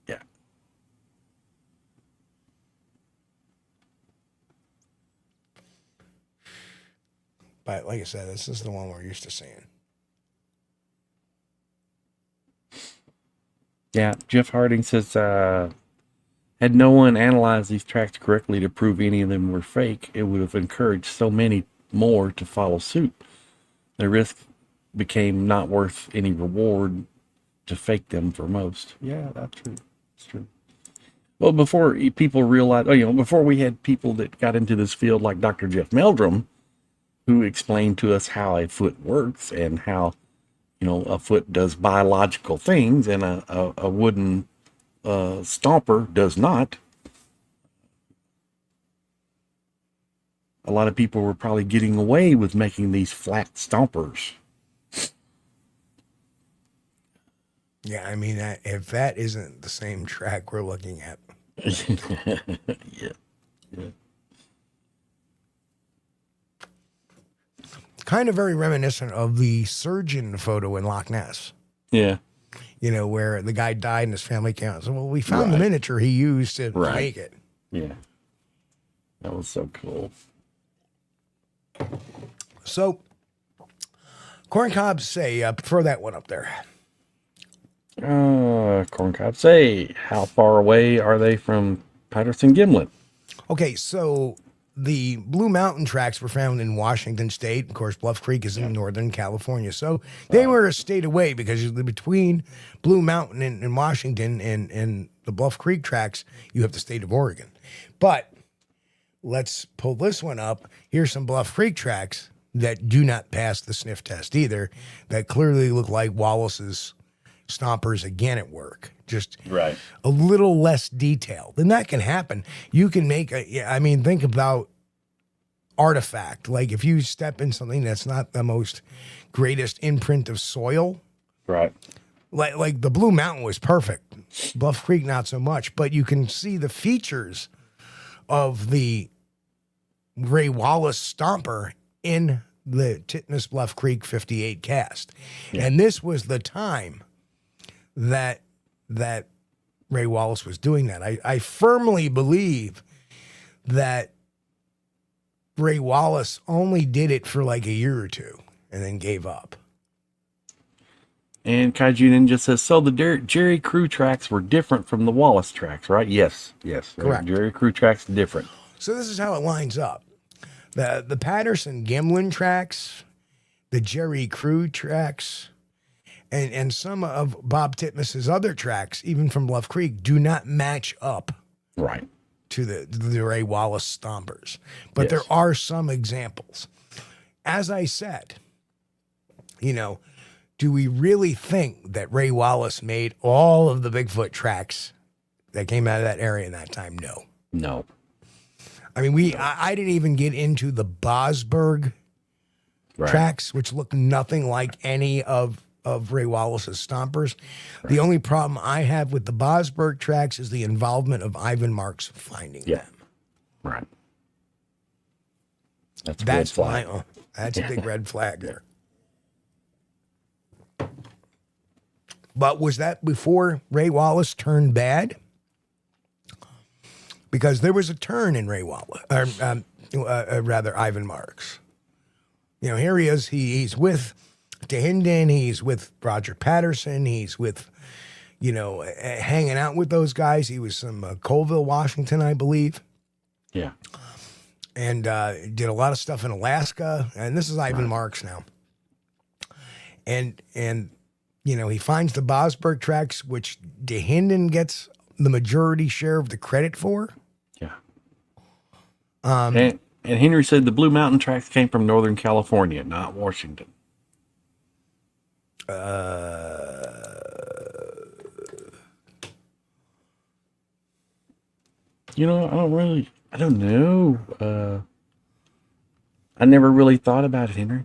Yeah. But like I said, this is the one we're used to seeing. Yeah, Jeff Harding says, had no one analyzed these tracks correctly to prove any of them were fake, it would have encouraged so many more to follow suit. The risk became not worth any reward to fake them for most. Yeah, that's true. It's true. Well, before people realized, before we had people that got into this field like Dr. Jeff Meldrum, who explained to us how a foot works and how, a foot does biological things and a wooden stomper does not. A lot of people were probably getting away with making these flat stompers. Yeah, I mean, if that isn't the same track we're looking at. Yeah. Kind of very reminiscent of the surgeon photo in Loch Ness. Yeah. Where the guy died and his family came out. So, well, we found the miniature he used to make it. Yeah. That was so cool. So, corn cobs say, prefer that one up there. Corn cobs say, how far away are they from Patterson-Gimlin? Okay, so the Blue Mountain tracks were found in Washington State. Of course, Bluff Creek is in Northern California. So they were a state away because between Blue Mountain and Washington and the Bluff Creek tracks, you have the state of Oregon. But let's pull this one up. Here's some Bluff Creek tracks that do not pass the sniff test either, that clearly look like Wallace's stompers again at work. Just a little less detailed. And that can happen. You can make think about artifact. Like if you step in something that's not the most greatest imprint of soil. Right. Like the Blue Mountain was perfect. Bluff Creek, not so much. But you can see the features of the Ray Wallace stomper in the Titmus Bluff Creek 58 cast. Yeah. And this was the time that Ray Wallace was doing that. I firmly believe that Ray Wallace only did it for like a year or two and then gave up. And Kaiju Ninja says, so the Jerry Crew tracks were different from the Wallace tracks, right? Yes. Correct. Jerry Crew tracks different. So this is how it lines up. The Patterson-Gimlin tracks, the Jerry Crew tracks, and some of Bob Titmus's other tracks, even from Bluff Creek, do not match up to the Ray Wallace stompers. But there are some examples. As I said, do we really think that Ray Wallace made all of the Bigfoot tracks that came out of that area in that time? No. I mean, I didn't even get into the Bosberg tracks, which look nothing like any of Ray Wallace's stompers. Right. The only problem I have with the Bosberg tracks is the involvement of Ivan Marks finding them. Right. That's a big red flag there. But was that before Ray Wallace turned bad? Because there was a turn in Ray Wallace, rather Ivan Marks. Here he is. He's with DeHinden. He's with Roger Patterson. He's with, hanging out with those guys. He was from Colville, Washington, I believe. Yeah. And did a lot of stuff in Alaska. And this is Ivan Marks now. And he finds the Bosberg tracks, which DeHinden gets the majority share of the credit for. Yeah. And Henry said the Blue Mountain tracks came from Northern California, not Washington. I don't know. I never really thought about it, Henry.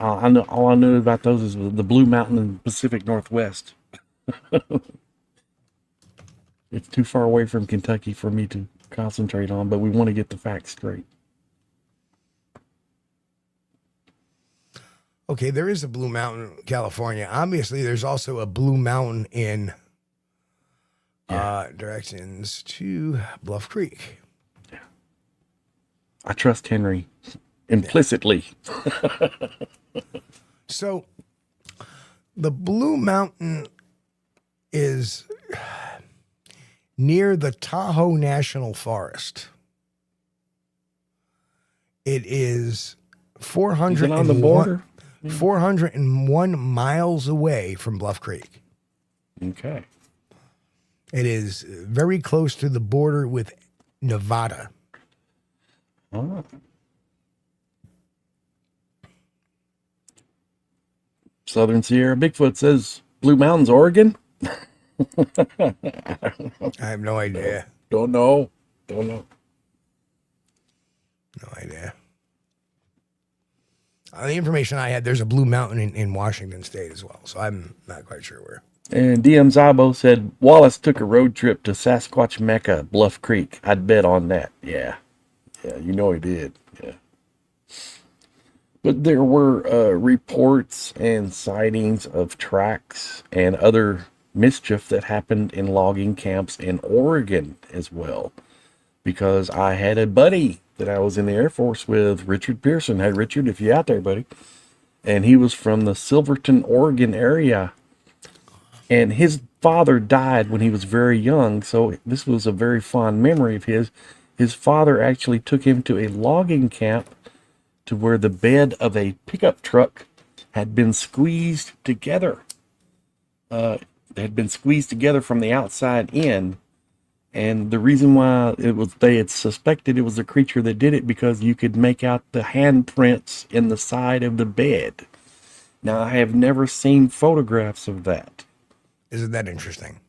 All I knew about those is the Blue Mountain and Pacific Northwest. It's too far away from Kentucky for me to concentrate on, but we want to get the facts straight. Okay, there is a Blue Mountain, California. Obviously, there's also a Blue Mountain in directions to Bluff Creek. Yeah. I trust Henry implicitly. So, the Blue Mountain is near the Tahoe National Forest. It is 401 on the border. 401 miles away from Bluff Creek. Okay. It is very close to the border with Nevada. Oh. Southern Sierra Bigfoot says Blue Mountains, Oregon. I have no idea. Don't know. No idea. The information I had, there's a Blue Mountain in Washington State as well, so I'm not quite sure where. And DM Zabo said Wallace took a road trip to Sasquatch Mecca, Bluff Creek. I'd bet on that. Yeah, he did. Yeah. But there were reports and sightings of tracks and other mischief that happened in logging camps in Oregon as well. Because I had a buddy that I was in the Air Force with, Richard Pearson. Hey, Richard, if you're out there, buddy. And he was from the Silverton, Oregon area. And his father died when he was very young, so this was a very fond memory of his. his father actually took him to a logging camp to where the bed of a pickup truck had been squeezed together. They had been squeezed together from the outside in. And the reason why they had suspected it was a creature that did it because you could make out the handprints in the side of the bed. Now, I have never seen photographs of that. Isn't that interesting?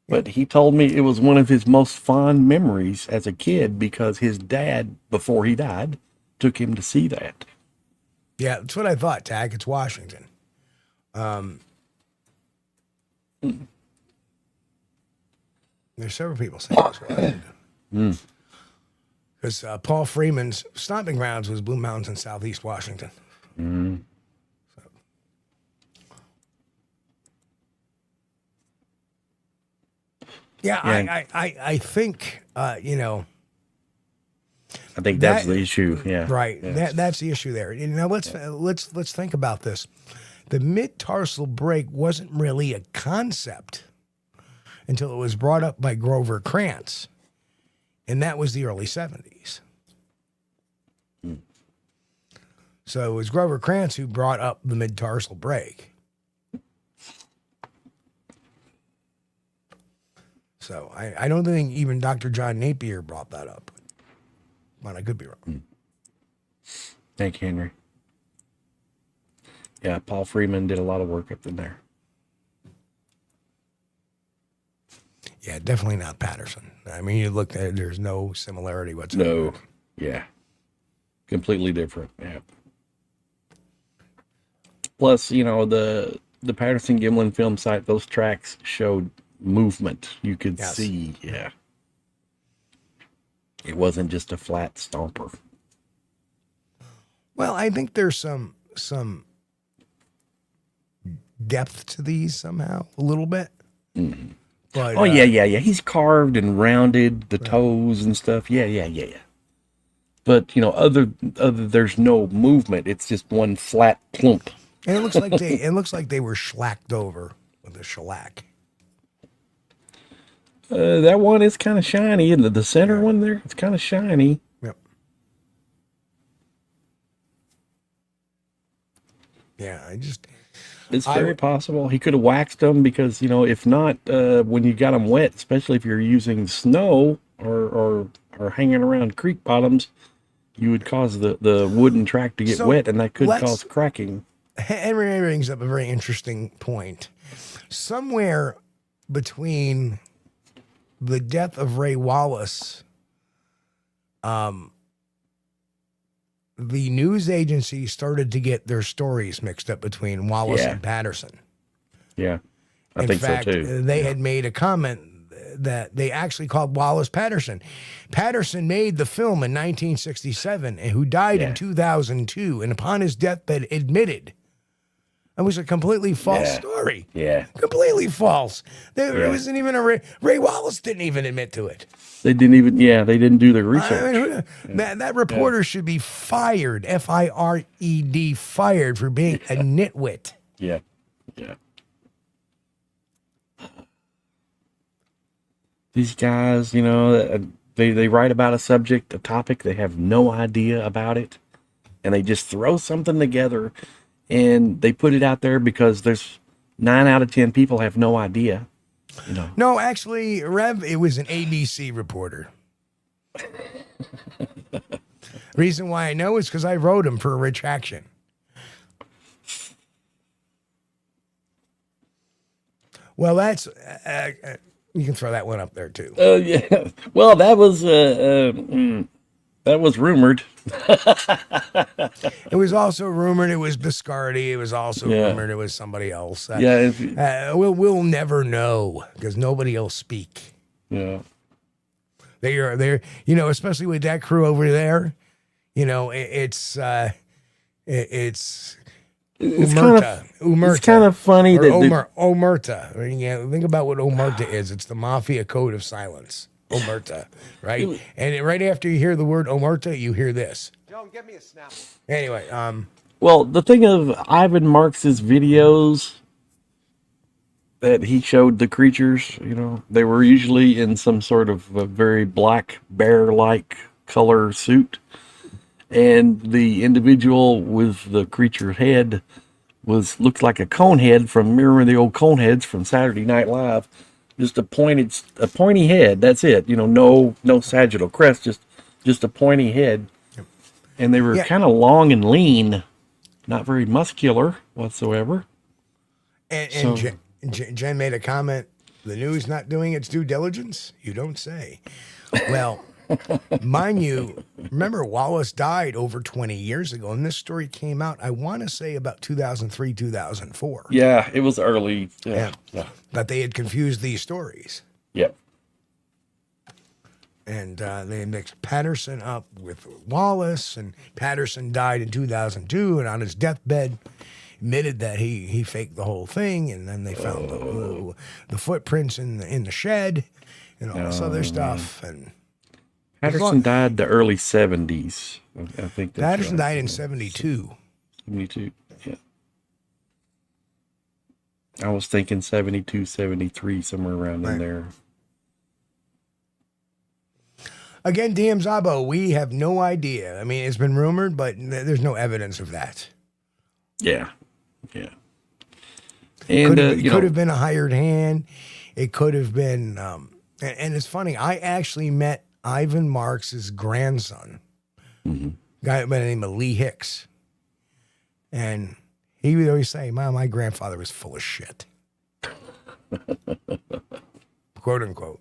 But he told me it was one of his most fond memories as a kid because his dad, before he died, took him to see that. Yeah, that's what I thought, Tag. It's Washington. There's several people saying it's Washington. Because Paul Freeman's stomping grounds was Blue Mountains in southeast Washington. So. Yeah, I think, you know. I think that's the issue. Yeah, right. Yes. That's the issue there. You know, let's think about this. The mid-tarsal break wasn't really a concept until it was brought up by Grover Krantz, and that was the early 70s. So it was Grover Krantz who brought up the mid-tarsal break. So I don't think even Dr. John Napier brought that up. But I could be wrong. Thank you, Henry. Yeah, Paul Freeman did a lot of work up in there. Yeah, definitely not Patterson. I mean, you look at it, there's no similarity whatsoever. No, yeah. Completely different, yeah. Plus, you know, the Patterson-Gimlin film site, those tracks showed movement. You could see, yeah. It wasn't just a flat stomper. Well, I think there's some depth to these somehow, a little bit. Mm-hmm. But, yeah. He's carved and rounded the toes and stuff. Yeah. But you know, other there's no movement. It's just one flat plump. And it looks like they were shellacked over with a shellac. That one is kind of shiny, and the center one there, it's kind of shiny. Yep. Yeah, It's very possible he could have waxed them because, you know, if not, when you got them wet, especially if you're using snow or hanging around creek bottoms, you would cause the wooden track to get wet, and that could cause cracking. Henry brings up a very interesting point. Somewhere between the death of Ray Wallace, the news agency started to get their stories mixed up between Wallace and Patterson. Yeah, I In think fact, so too. They had made a comment that they actually called Wallace Patterson. Patterson made the film in 1967 and who died in 2002, and upon his deathbed admitted it was a completely false story. Yeah. Completely false. There wasn't even a Ray Wallace didn't even admit to it. They didn't even, they didn't do the research. I mean, that reporter should be fired, F-I-R-E-D, fired for being a nitwit. Yeah. These guys, you know, they write about a subject, a topic, they have no idea about it, and they just throw something together, and they put it out there because there's 9 out of 10 people have no idea. You know. No, actually, Rev, it was an ABC reporter. Reason why I know is because I wrote him for a retraction. Well, that's you can throw that one up there too. Yeah. Well, that was rumored. It was also rumored it was Biscardi. It was also rumored it was somebody else. We'll never know because nobody will speak. Yeah. They're you know, especially with that crew over there. You know, it's Umerta. It's kind of funny that Omerta. I mean, think about what Omerta is. It's the mafia code of silence. Omerta, right? And right after you hear the word Omerta, you hear this. Don't get me a Snapple. Anyway, well, the thing of Ivan Marx's videos, that he showed the creatures, they were usually in some sort of a very black bear-like color suit. And the individual with the creature head looked like a cone head from, remember the old cone heads from Saturday Night Live? Just a pointy head. That's it. No sagittal crest, just a pointy head. And they were kind of long and lean, not very muscular whatsoever. And Jen made a comment, the news not doing its due diligence? You don't say. Well, mind you, remember Wallace died over 20 years ago, and this story came out, I want to say about 2003, 2004. Yeah, it was early. Yeah. That they had confused these stories. Yep. And they mixed Patterson up with Wallace, and Patterson died in 2002, and on his deathbed admitted that he faked the whole thing, and then they found the footprints in the shed and all this other stuff. And Patterson died the early 70s. I think that's Patterson right. died in 72. 72, yeah. I was thinking 72, 73, somewhere around in there. Again, DM Zabo, we have no idea. I mean, it's been rumored, but there's no evidence of that. Yeah. And it could have been a hired hand. It could have been, and it's funny. I actually met Ivan Marx's grandson, guy by the name of Lee Hicks, and he would always say, "Mom, my grandfather was full of shit," quote unquote.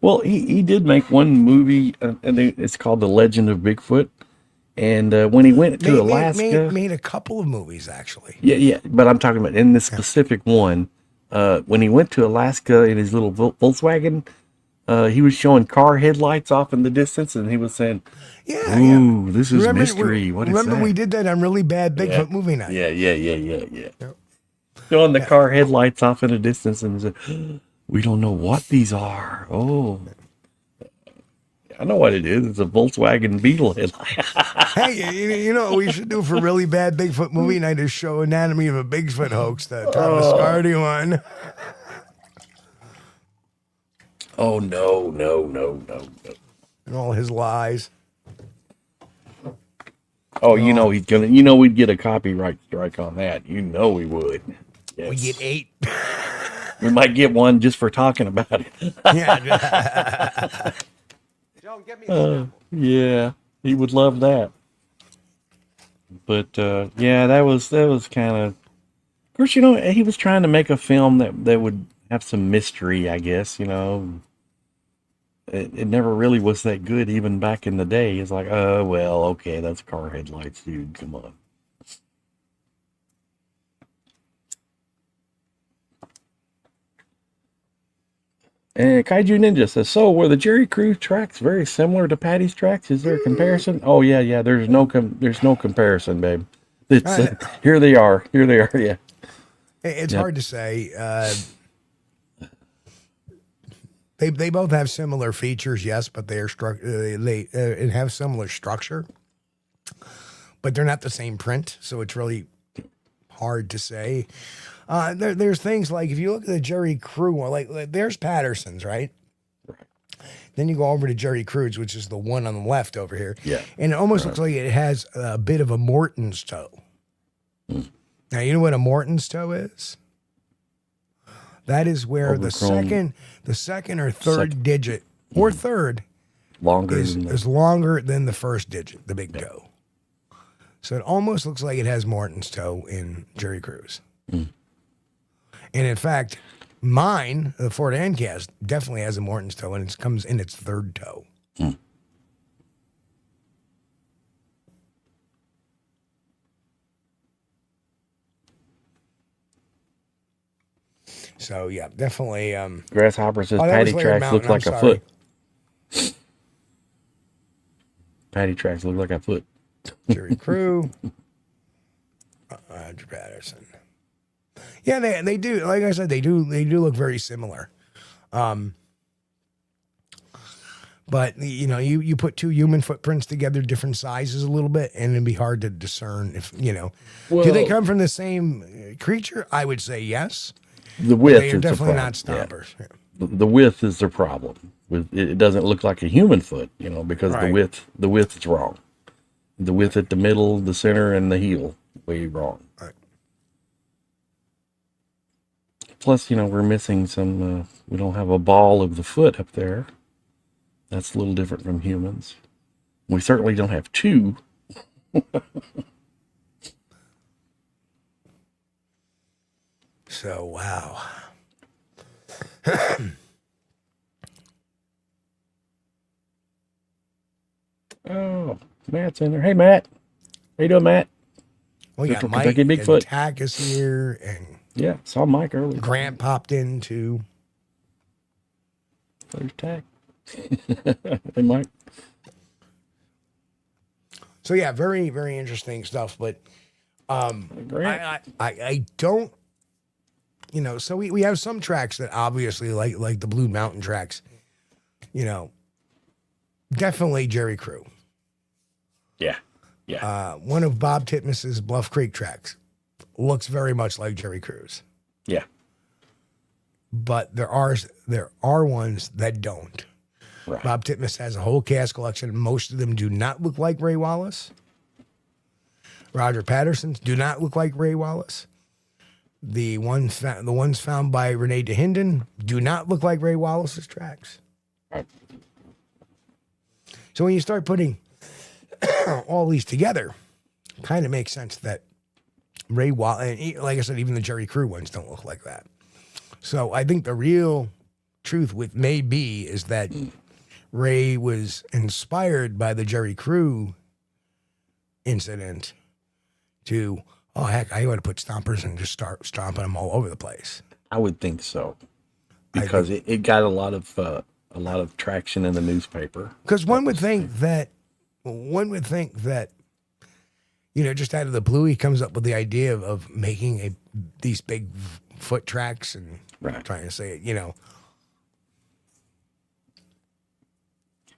Well, he did make one movie, and it's called The Legend of Bigfoot. And when he went to Alaska... Made a couple of movies, actually. Yeah, but I'm talking about in this specific one, when he went to Alaska in his little Volkswagen, he was showing car headlights off in the distance, and he was saying, "Ooh, this is mystery. What is that?" Remember we did that on Really Bad Bigfoot Movie Night? Yeah. Yep. Showing the car headlights off in the distance, and he said, "We don't know what these are." Oh, I know what it is. It's a Volkswagen Beetle headlight. Hey, you know what we should do for Really Bad Bigfoot Movie Night is show Anatomy of a Bigfoot Hoax, the Thomas Hardy one. Oh, no. And all his lies. Oh, he's gonna, we'd get a copyright strike on that. We would. Yes. We get 8. We might get one just for talking about it. Yeah. Don't get me Yeah, he would love that. But that was kind of course, he was trying to make a film that would have some mystery, I guess. It never really was that good, even back in the day. It's like, oh well, okay, that's car headlights, dude. Come on. And Kaiju Ninja says, so were the Jerry Crew tracks very similar to Patty's tracks? Is there a comparison? Oh yeah. There's no comparison, babe. It's here they are. Yeah. It's hard to say. They both have similar features, yes, but they have similar structure, but they're not the same print, so it's really hard to say. There's things like if you look at the Jerry Crew one, like there's Patterson's, right? Then you go over to Jerry Crew's, which is the one on the left over here. Yeah. And it almost looks like it has a bit of a Morton's toe. Now, you know what a Morton's toe is? That is where the second or third digit, or third, is longer than the first digit, the big toe. So it almost looks like it has Morton's toe in Jerry Crew's. And in fact, mine, the Ford Ancast, definitely has a Morton's toe, and it comes in its third toe. So yeah, definitely. Grasshopper says Patty tracks look like a foot. Patty tracks look like a foot. Jerry Crew, Andrew Patterson. Yeah, they do. Like I said, they do look very similar. But you put two human footprints together, different sizes a little bit, and it'd be hard to discern if do they come from the same creature? I would say yes. The width They are is definitely the not problem. stompers. Yeah. The width is the problem. With it doesn't look like a human foot, because Right. the width is wrong. The width at the middle, the center, and the heel way wrong. Right. Plus, we're missing some. We don't have a ball of the foot up there. That's a little different from humans. We certainly don't have two. So wow. Oh, Matt's in there. Hey, Matt. How you doing, Matt? We got Mr. Mike Kentucky and Bigfoot. Tack is here, and Yeah, saw Mike earlier. Grant popped in too. There's Tack. Hey, Mike. So yeah, very very interesting stuff. But Grant. I don't. So we have some tracks that obviously like the Blue Mountain tracks. Definitely Jerry Crew. Yeah. Yeah. One of Bob Titmus's Bluff Creek tracks looks very much like Jerry Crew's, Yeah. but there are ones that don't. Right. Bob Titmus has a whole cast collection. Most of them do not look like Ray Wallace. Roger Patterson's do not look like Ray Wallace. The ones found by Renee DeHinden do not look like Ray Wallace's tracks. Right. So when you start putting all these together, kind of makes sense that Ray Wallace, and like I said, even the Jerry Crew ones don't look like that. So I think the real truth with maybe is that Ray was inspired by the Jerry Crew incident to, oh heck, I ought to put stompers and just start stomping them all over the place. I would think so, because it got a lot of traction in the newspaper. Because one would think that, just out of the blue, he comes up with the idea of making these big foot tracks and Right. trying to say it,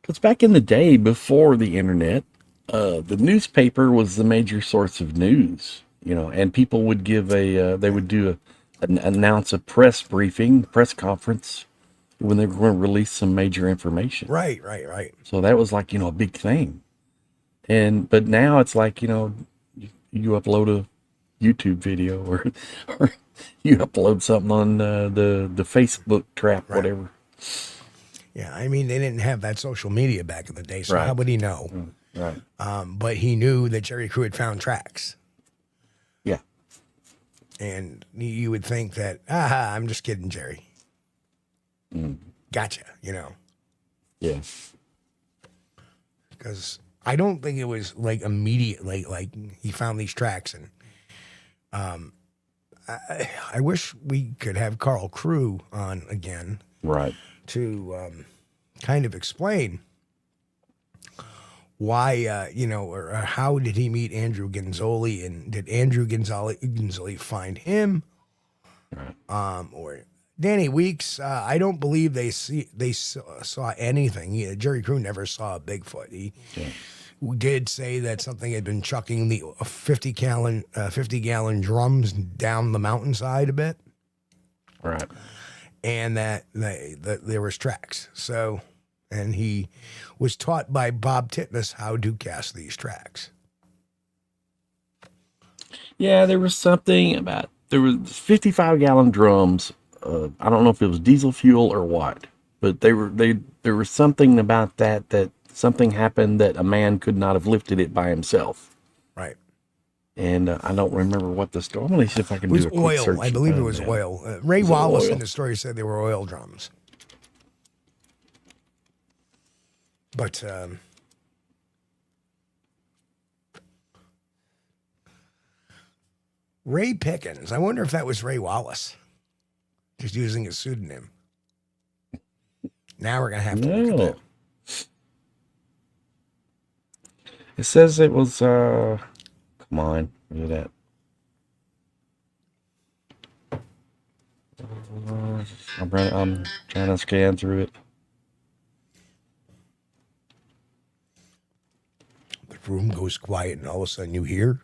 Because back in the day, before the internet, the newspaper was the major source of news, and people would give announce a press conference when they were going to release some major information. Right. So that was like, a big thing. But now it's like, you upload a YouTube video or you upload something on the Facebook trap, Right. whatever. Yeah, I mean, they didn't have that social media back in the day, so Right. how would he know? Right. But he knew that Jerry Crew had found tracks. Yeah. And you would think that, I'm just kidding, Jerry. Gotcha, Yeah. because I don't think it was like immediately like he found these tracks, and I wish we could have Carl Crew on again Right. to kind of explain why or how did he meet Andrew Gonzoli, and did Andrew Gonzoli find him, Right. or Danny Weeks? I don't believe they saw anything. Jerry Crew never saw a Bigfoot. He did say that something had been chucking the 50-gallon drums down the mountainside a bit, Right. and that there was tracks. So, and he was taught by Bob Titmus how to cast these tracks. Yeah, there was something about, there was 55-gallon drums. I don't know if it was diesel fuel or what, but there was something about that something happened that a man could not have lifted it by himself. Right. And I don't remember what the story. I'm going to see if I can It was do a quick search. oil. I believe it was Yeah. oil. Ray Was it Wallace oil? in the story said they were oil drums. But Ray Pickens, I wonder if that was Ray Wallace, just using his pseudonym. Now we're going to have to look at No. that. It says it was, come on, look at that. I'm trying to scan through it. room goes quiet and all of a sudden you hear.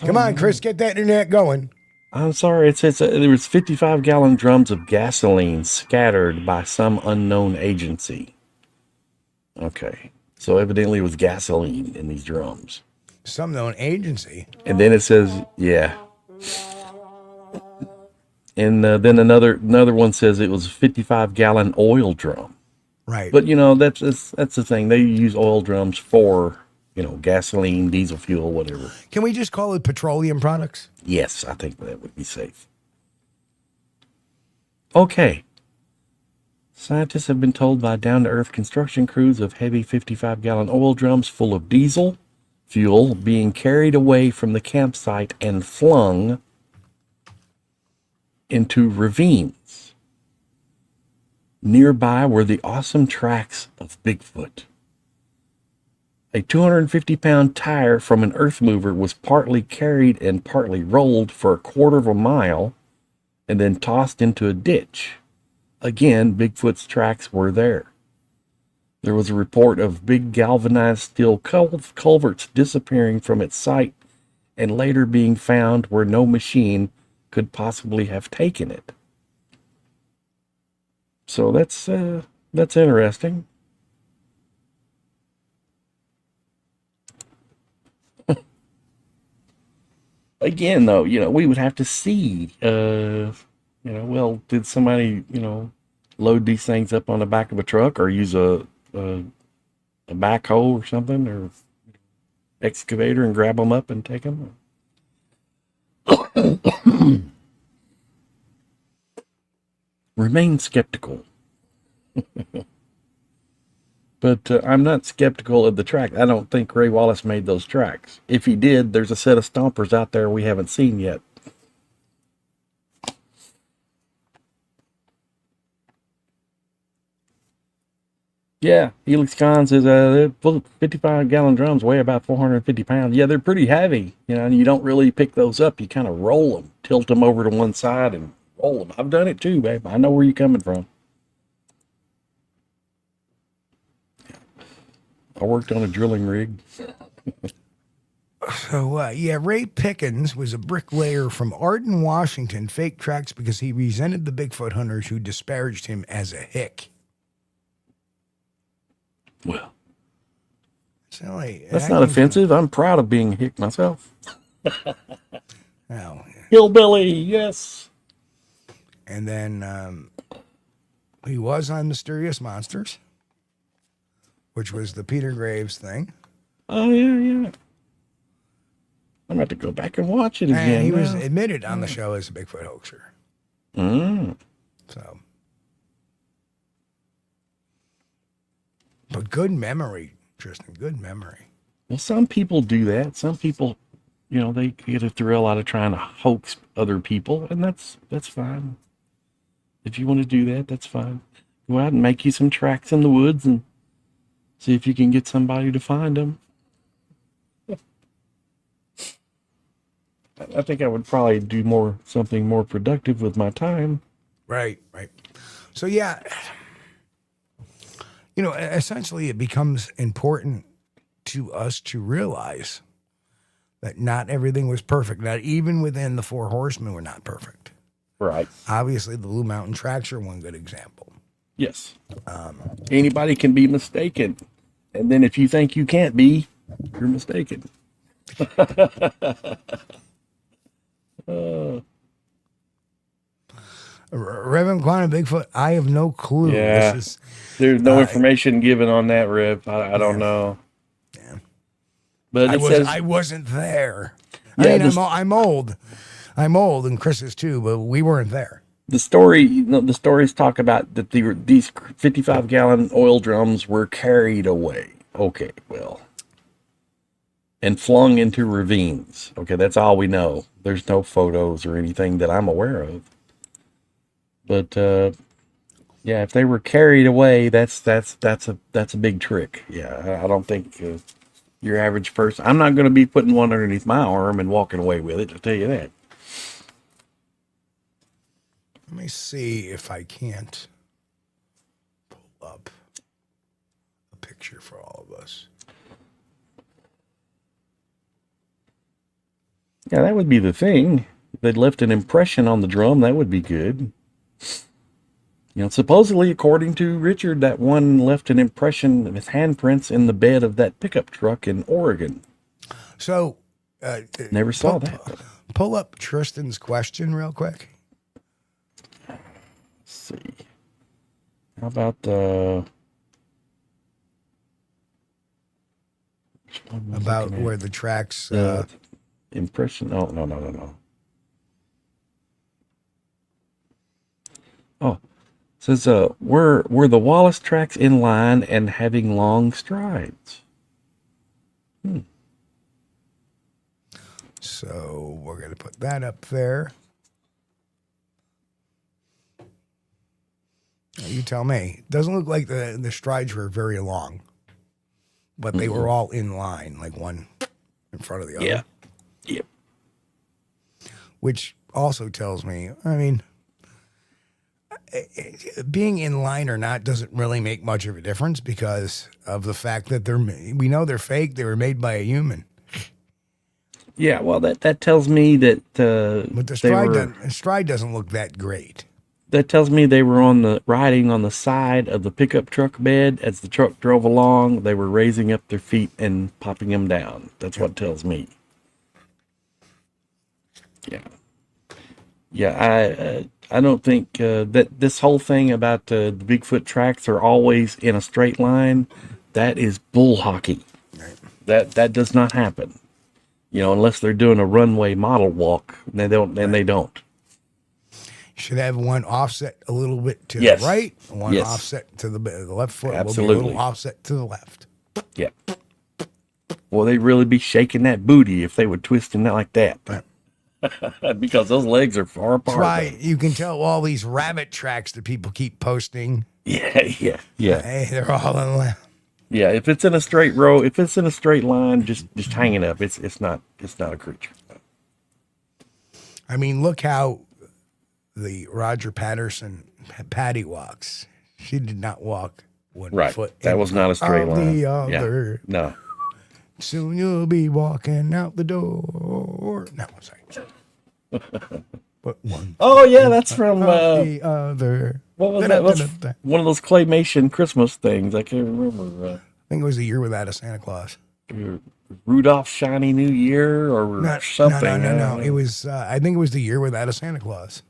Come on, Chris, get that internet going. I'm sorry. It says there was 55-gallon drums of gasoline scattered by some unknown agency. Okay. So evidently it was gasoline in these drums. Some known agency. And then it says, yeah. And then another one says it was a 55-gallon oil drum. Right. But, you know, that's the thing. They use oil drums for, you know, gasoline, diesel fuel, whatever. Can we just call it petroleum products? Yes, I think that would be safe. Okay. Scientists have been told by down-to-earth construction crews of heavy 55-gallon oil drums full of diesel fuel being carried away from the campsite and flung into ravines. Nearby were the awesome tracks of Bigfoot. A 250-pound tire from an earth mover was partly carried and partly rolled for a quarter of a mile and then tossed into a ditch. Again, Bigfoot's tracks were there. There was a report of big galvanized steel culverts disappearing from its site and later being found where no machine could possibly have taken it. So that's interesting. Again, though, you know, we would have to see, you know, well, did somebody, you know, load these things up on the back of a truck or use a backhoe or something or excavator and grab them up and take them? Remain skeptical. But I'm not skeptical of the track. I don't think Ray Wallace made those tracks. If he did, there's a set of stompers out there we haven't seen yet. Yeah, Helix Con says 55-gallon drums weigh about 450 pounds. Yeah, they're pretty heavy. You know, and you don't really pick those up. You kind of roll them, tilt them over to one side and roll them. I've done it too, babe. I know where you're coming from. I worked on a drilling rig. So, yeah, Ray Pickens was a bricklayer from Arden, Washington, faked tracks because he resented the Bigfoot hunters who disparaged him as a hick. Well, So, like, that's not offensive. I'm proud of being a hick myself. Oh, Hillbilly, yes. and then he was on Mysterious Monsters, which was the Peter Graves thing. Oh, yeah. I'm about to go back and watch it again. And he was admitted on the show as a Bigfoot hoaxer. So, but good memory, Tristan. Good memory. Well, some people do that. Some people, you know, they get a thrill out of trying to hoax other people, and that's fine. If you want to do that, that's fine. Go out and make you some tracks in the woods and see if you can get somebody to find them. I think I would probably do something more productive with my time. Right. So, yeah, you know, essentially it becomes important to us to realize that not everything was perfect. Not even within the Four Horsemen were not perfect. Right. Obviously, the Blue Mountain Tracks are one good example. Yes. Anybody can be mistaken. And then if you think you can't be, you're mistaken. Reverend Quantum Bigfoot, I have no clue. Yeah. There's no information given on that, Rev. I don't know. Yeah. But I wasn't there. I mean, I'm old. I'm old, and Chris is too, but we weren't there. The stories talk about that these 55-gallon oil drums were carried away. Okay, well, and flung into ravines. Okay, that's all we know. There's no photos or anything that I'm aware of. But yeah, if they were carried away, that's a big trick. Yeah, I don't think your average person. I'm not going to be putting one underneath my arm and walking away with it. I'll tell you that. Let me see if I can't. up a picture for all of us. Yeah, that would be the thing. If they'd left an impression on the drum, that would be good. You know, supposedly, according to Richard, that one left an impression of his handprints in the bed of that pickup truck in Oregon. So, never saw that. Pull up Tristan's question real quick. Let's see. How about where the tracks impression? Oh, no. Oh, it says were the Wallace tracks in line and having long strides? So we're going to put that up there. You tell me. Doesn't look like the strides were very long, but they were all in line, like one in front of the other. Yeah. Yep. Which also tells me, I mean, being in line or not doesn't really make much of a difference because of the fact that we know they're fake. They were made by a human. Yeah, well, that tells me that but the stride doesn't look that great. That tells me they were riding on the side of the pickup truck bed as the truck drove along. They were raising up their feet and popping them down. That's what it tells me. Yeah. I don't think that this whole thing about the Bigfoot tracks are always in a straight line. That is bull hockey. Right. That does not happen. You know, unless they're doing a runway model walk, they don't. And they don't. Should have one offset a little bit to the right, one offset to the left foot. Absolutely. Will be a little offset to the left. Yeah. Well, they'd really be shaking that booty if they would twist in that like that. Right. Because those legs are far apart. That's why you can tell all these rabbit tracks that people keep posting. Yeah. Hey, they're all in line. Yeah, if it's in a straight row, if it's in a straight line, just hang it up. It's not a creature. I mean, look how the Roger Patty walks. She did not walk one foot. That was not a straight line. The other. Yeah. No. Soon you'll be walking out the door. No, sorry. But one. Oh yeah, that's from the other. What was that? That's one of those claymation Christmas things. I can't remember. I think it was The Year Without a Santa Claus. Rudolph's Shiny New Year or something. No. It was. I think it was The Year Without a Santa Claus.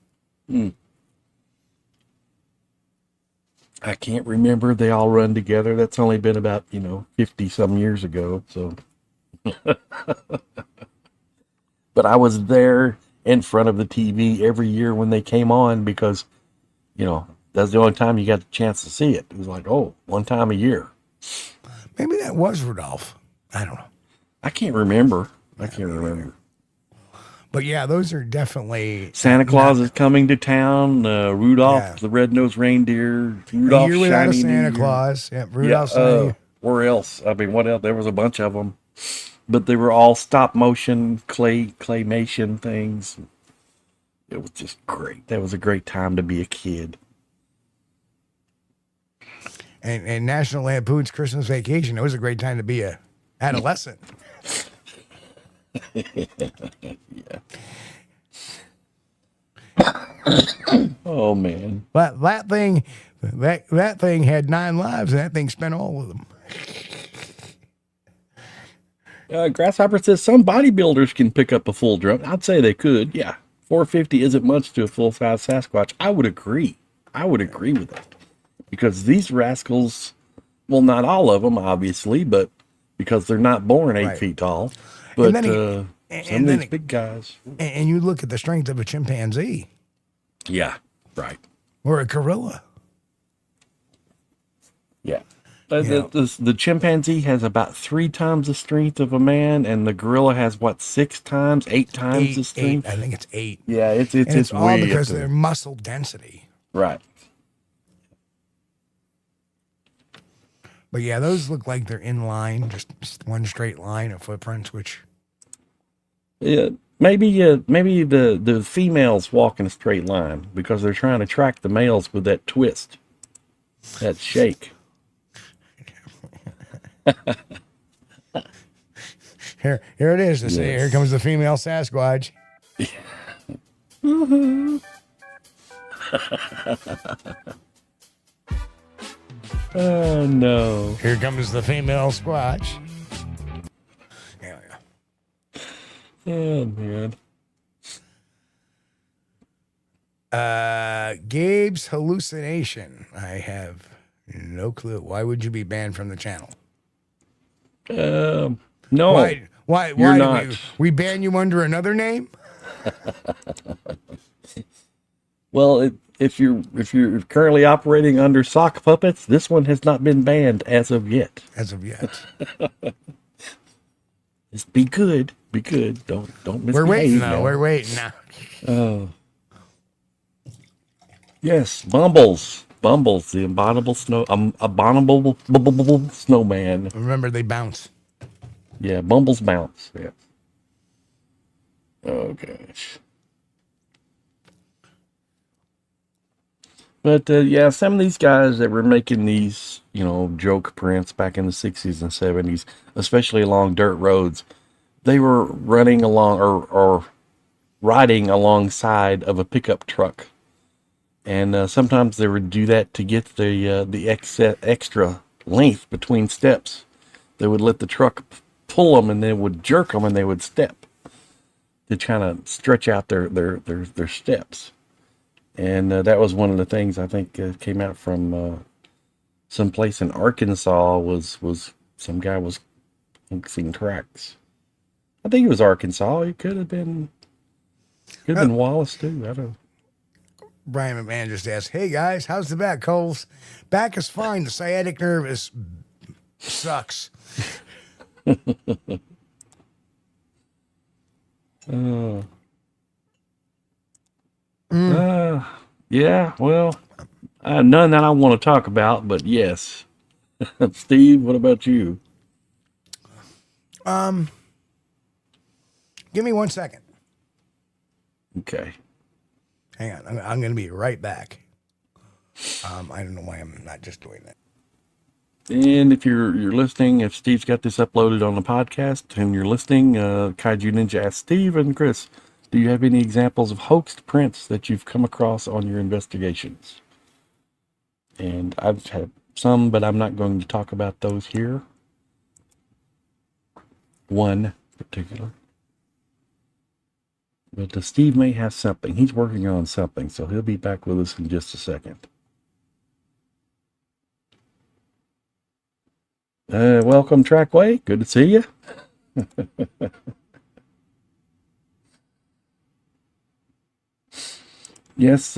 I can't remember. They all run together. That's only been about 50 some years ago. So, but I was there in front of the TV every year when they came on because, that's the only time you got the chance to see it. It was like, one time a year. Maybe that was Rudolph. I don't know. I can't remember. But yeah, those are definitely... Santa Claus is coming to town. Rudolph, the red-nosed reindeer. Rudolph, Year Without a Santa Claus. Yeah, Rudolph's where else? I mean, what else? There was a bunch of them. But they were all stop-motion, claymation things. It was just great. That was a great time to be a kid. And National Lampoon's Christmas Vacation, it was a great time to be a adolescent. Yeah. Oh man. But that thing had 9 lives, and that thing spent all of them. Grasshopper says some bodybuilders can pick up a full drum. I'd say they could. Yeah, 450 isn't much to a full-size Sasquatch. I would agree with that because these rascals, well, not all of them, obviously, but because they're not born 8 feet tall. But some of these big guys. And you look at the strength of a chimpanzee. Yeah, right. Or a gorilla. Yeah. The chimpanzee has about 3 times the strength of a man, and the gorilla has, 6 times, 8 times the strength? I think it's 8. Yeah, it's all because of their muscle density. Right. But yeah, those look like they're in line, just one straight line of footprints, which... Yeah, maybe the females walk in a straight line because they're trying to track the males with that twist. That shake. Here it is. Yes. Here comes the female Sasquatch. Oh no! Here comes the female Squatch. Yeah, Oh man! Gabe's hallucination. I have no clue. Why would you be banned from the channel? No. Why You're did not. we ban you under another name? Well, if you're currently operating under sock puppets, this one has not been banned as of yet. As of yet. Just be good. Be good. Don't misbehave. We're waiting now. now. We're waiting now. Oh. Yes, Bumbles, the abominable snowman. Remember, they bounce. Yeah, Bumbles bounce. Yeah. Oh gosh. But yeah, some of these guys that were making these, joke prints back in the 60s and 70s, especially along dirt roads, they were running along or riding alongside of a pickup truck. And sometimes they would do that to get the extra length between steps. They would let the truck pull them, and they would jerk them, and they would step to kind of stretch out their steps. And that was one of the things I think came out from some place in Arkansas. Was some guy was seeing tracks. I think it was Arkansas. It could have been Wallace too. I don't know. Brian McMahon just asked, "Hey guys, how's the back, Kulls? Back is fine. The sciatic nerve sucks." Yeah, well, I have none that I want to talk about, but yes. Steve, what about you? Give me 1 second. Okay. Hang on. I'm going to be right back. I don't know why I'm not just doing that. And if you're listening, if Steve's got this uploaded on the podcast and you're listening, Kaiju Ninja asked Steve and Chris, do you have any examples of hoaxed prints that you've come across on your investigations? And I've had some, but I'm not going to talk about those here. One particular. But Steve may have something. He's working on something, so he'll be back with us in just a second. Welcome, Trackway. Good to see you. Yes,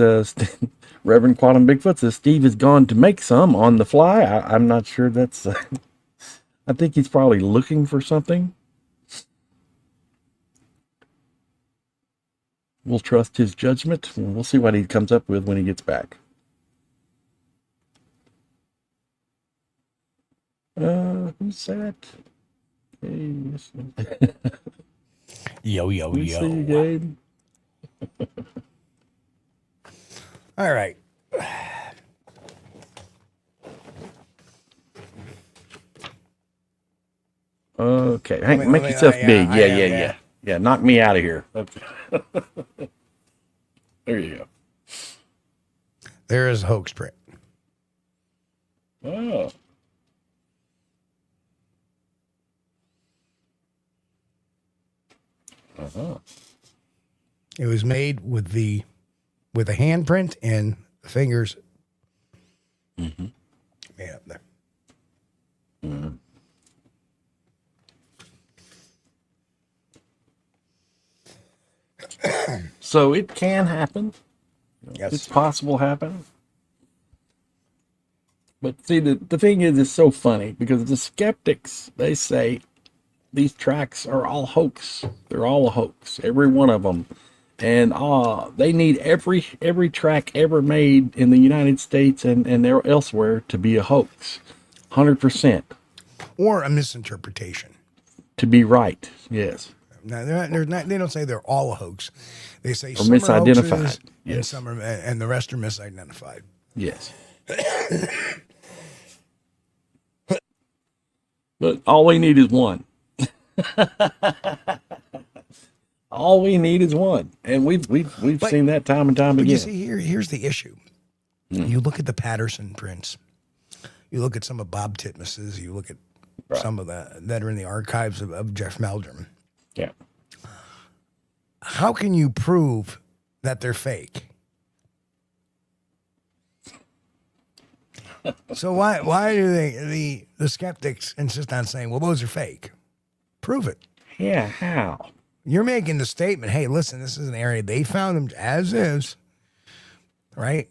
Reverend Quantum Bigfoot says Steve is gone to make some on the fly. I'm not sure that's... I think he's probably looking for something. We'll trust his judgment. We'll see what he comes up with when he gets back. Who's that? Hey, Yo. See you, Gabe. All right. Okay. Hey, make yourself big. Yeah. Yeah, knock me out of here. Okay. There you go. There is a hoax print. Oh. Uh-huh. It was made with a handprint and the fingers made up there. Mm-hmm. So it can happen. Yes. It's possible happen. But see, the thing is, it's so funny because the skeptics, they say these tracks are all hoax. They're all a hoax, every one of them. And they need every track ever made in the United States and elsewhere to be a hoax, 100%. Or a misinterpretation. To be right, yes. Now, they're not, they don't say they're all a hoax. They say Or some are misidentified, hoaxes yes. and some are, and the rest are misidentified. Yes. But all we need is one. All we need is one, and we've seen that time and time But again. you see, here's the issue. You look at the Patterson prints. You look at some of Bob Titmus's. You look at some of the that are in the archives of Jeff Meldrum. Yeah. How can you prove that they're fake? So why do the skeptics insist on saying, well, those are fake? Prove it. Yeah, how? You're making the statement, hey, listen, this is an area they found them as is, right?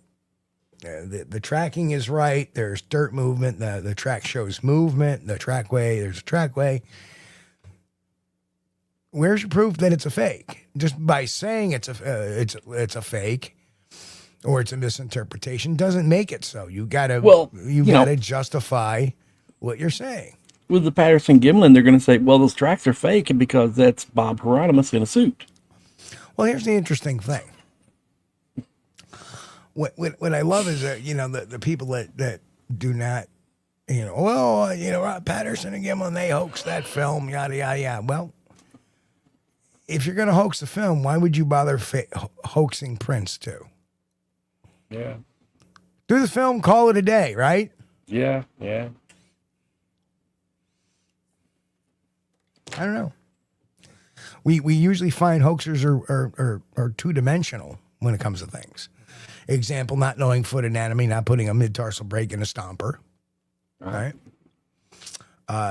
The tracking is right. There's dirt movement. The track shows movement. The trackway, there's a trackway. Where's your proof that it's a fake? Just by saying it's a fake or it's a misinterpretation doesn't make it so. You gotta justify what you're saying. With the Patterson-Gimlin, they're going to say, well, those tracks are fake because that's Bob Hieronymus in a suit. Well, here's the interesting thing. What I love is that, the people that do not, Patterson and Gimlin, they hoaxed that film, yada, yada, yada. Well, if you're going to hoax the film, why would you bother hoaxing prints too? Yeah. Do the film, call it a day, right? Yeah. I don't know. We usually find hoaxers are two-dimensional when it comes to things. Example, not knowing foot anatomy, not putting a mid-tarsal break in a stomper, right?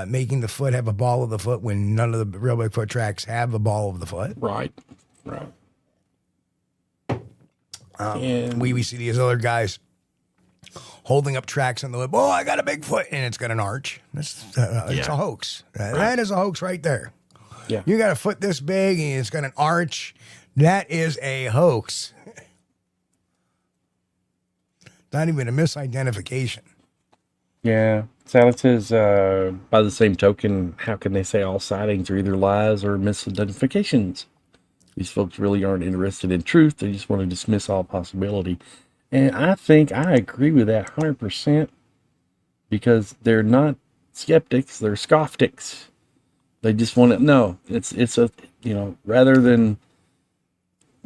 Making the foot have a ball of the foot when none of the real Bigfoot tracks have the ball of the foot. Right. We see these other guys holding up tracks on the lip. Oh, I got a Bigfoot, and it's got an arch. It's a hoax. That is a hoax right there. Yeah. You got a foot this big, and it's got an arch. That is a hoax. Not even a misidentification. Yeah. Silence says, by the same token, how can they say all sightings are either lies or misidentifications? These folks really aren't interested in truth. They just want to dismiss all possibility. And I think I agree with that 100% because they're not skeptics, they're scofftics. They just want to know. It's a, rather than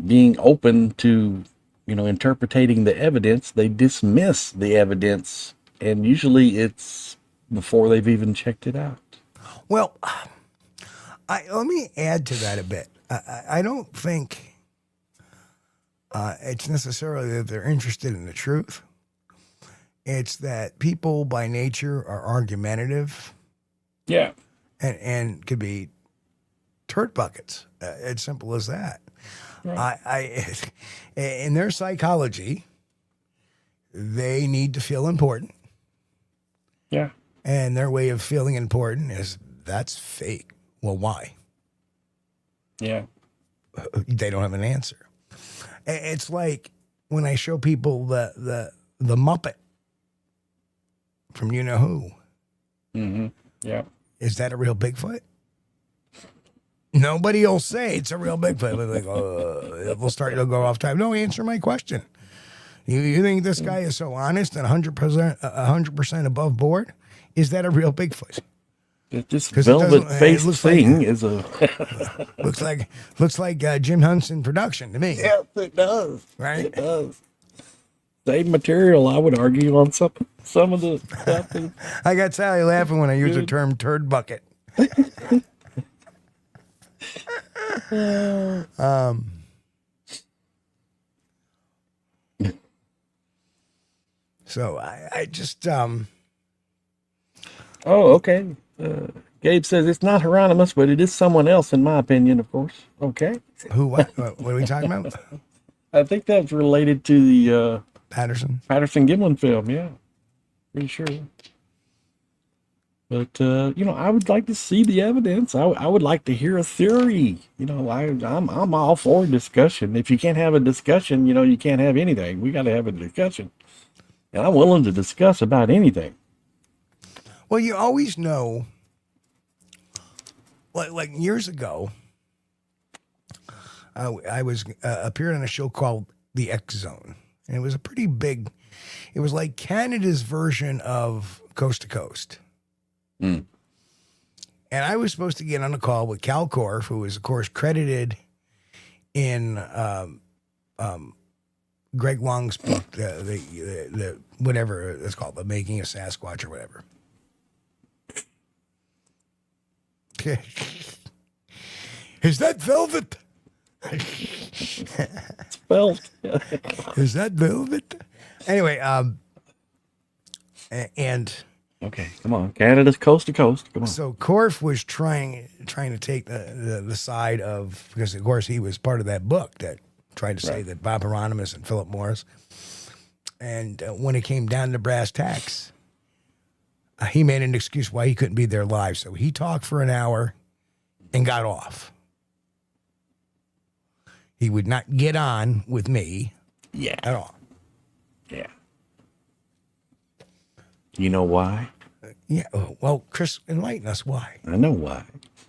being open to, interpreting the evidence, they dismiss the evidence. And usually it's before they've even checked it out. Well, let me add to that a bit. I don't think it's necessarily that they're interested in the truth. It's that people by nature are argumentative. Yeah. And could be turd buckets. As simple as that. Right. In their psychology, they need to feel important. Yeah. And their way of feeling important is that's fake. Well, why? Yeah. They don't have an answer. It's like when I show people the Muppet from You Know Who. Mm-hmm. Yeah. Is that a real Bigfoot? Nobody will say it's a real Bigfoot. They'll go off time. No, answer my question. You think this guy is so honest and 100% above board? Is that a real Bigfoot? This velvet face thing is a looks like Jim Henson production to me. Yes, it does. Right? It does. Same material, I would argue, on some of the stuff. I got Sally laughing when I use the term turd bucket. So I just Oh, okay. Gabe says it's not Hieronymus, but it is someone else, in my opinion, of course. Okay. Who? What are we talking about? I think that's related to the Patterson-Gimlin film. Yeah, pretty sure. But I would like to see the evidence. I would like to hear a theory. I'm all for discussion. If you can't have a discussion, you can't have anything. We got to have a discussion, and I'm willing to discuss about anything. Well, you always know. Like years ago, I was appeared on a show called The X Zone, and it was a pretty big It was like Canada's version of Coast to Coast. Mm. And I was supposed to get on a call with Cal Korff, who was, of course, credited in Greg Long's book, the whatever it's called, The Making of Sasquatch or whatever. Is that velvet? It's felt. Is that velvet? Anyway, and Okay, come on. Canada's coast to coast. Come on. so Korff was trying to take the side of, because of course he was part of that book that tried to say that Bob Hieronymus and Philip Morris. And when it came down to brass tacks, he made an excuse why he couldn't be there live. So he talked for an hour and got off. He would not get on with me at all. Yeah. You know why? Yeah. Well, Chris, enlighten us why. I know why.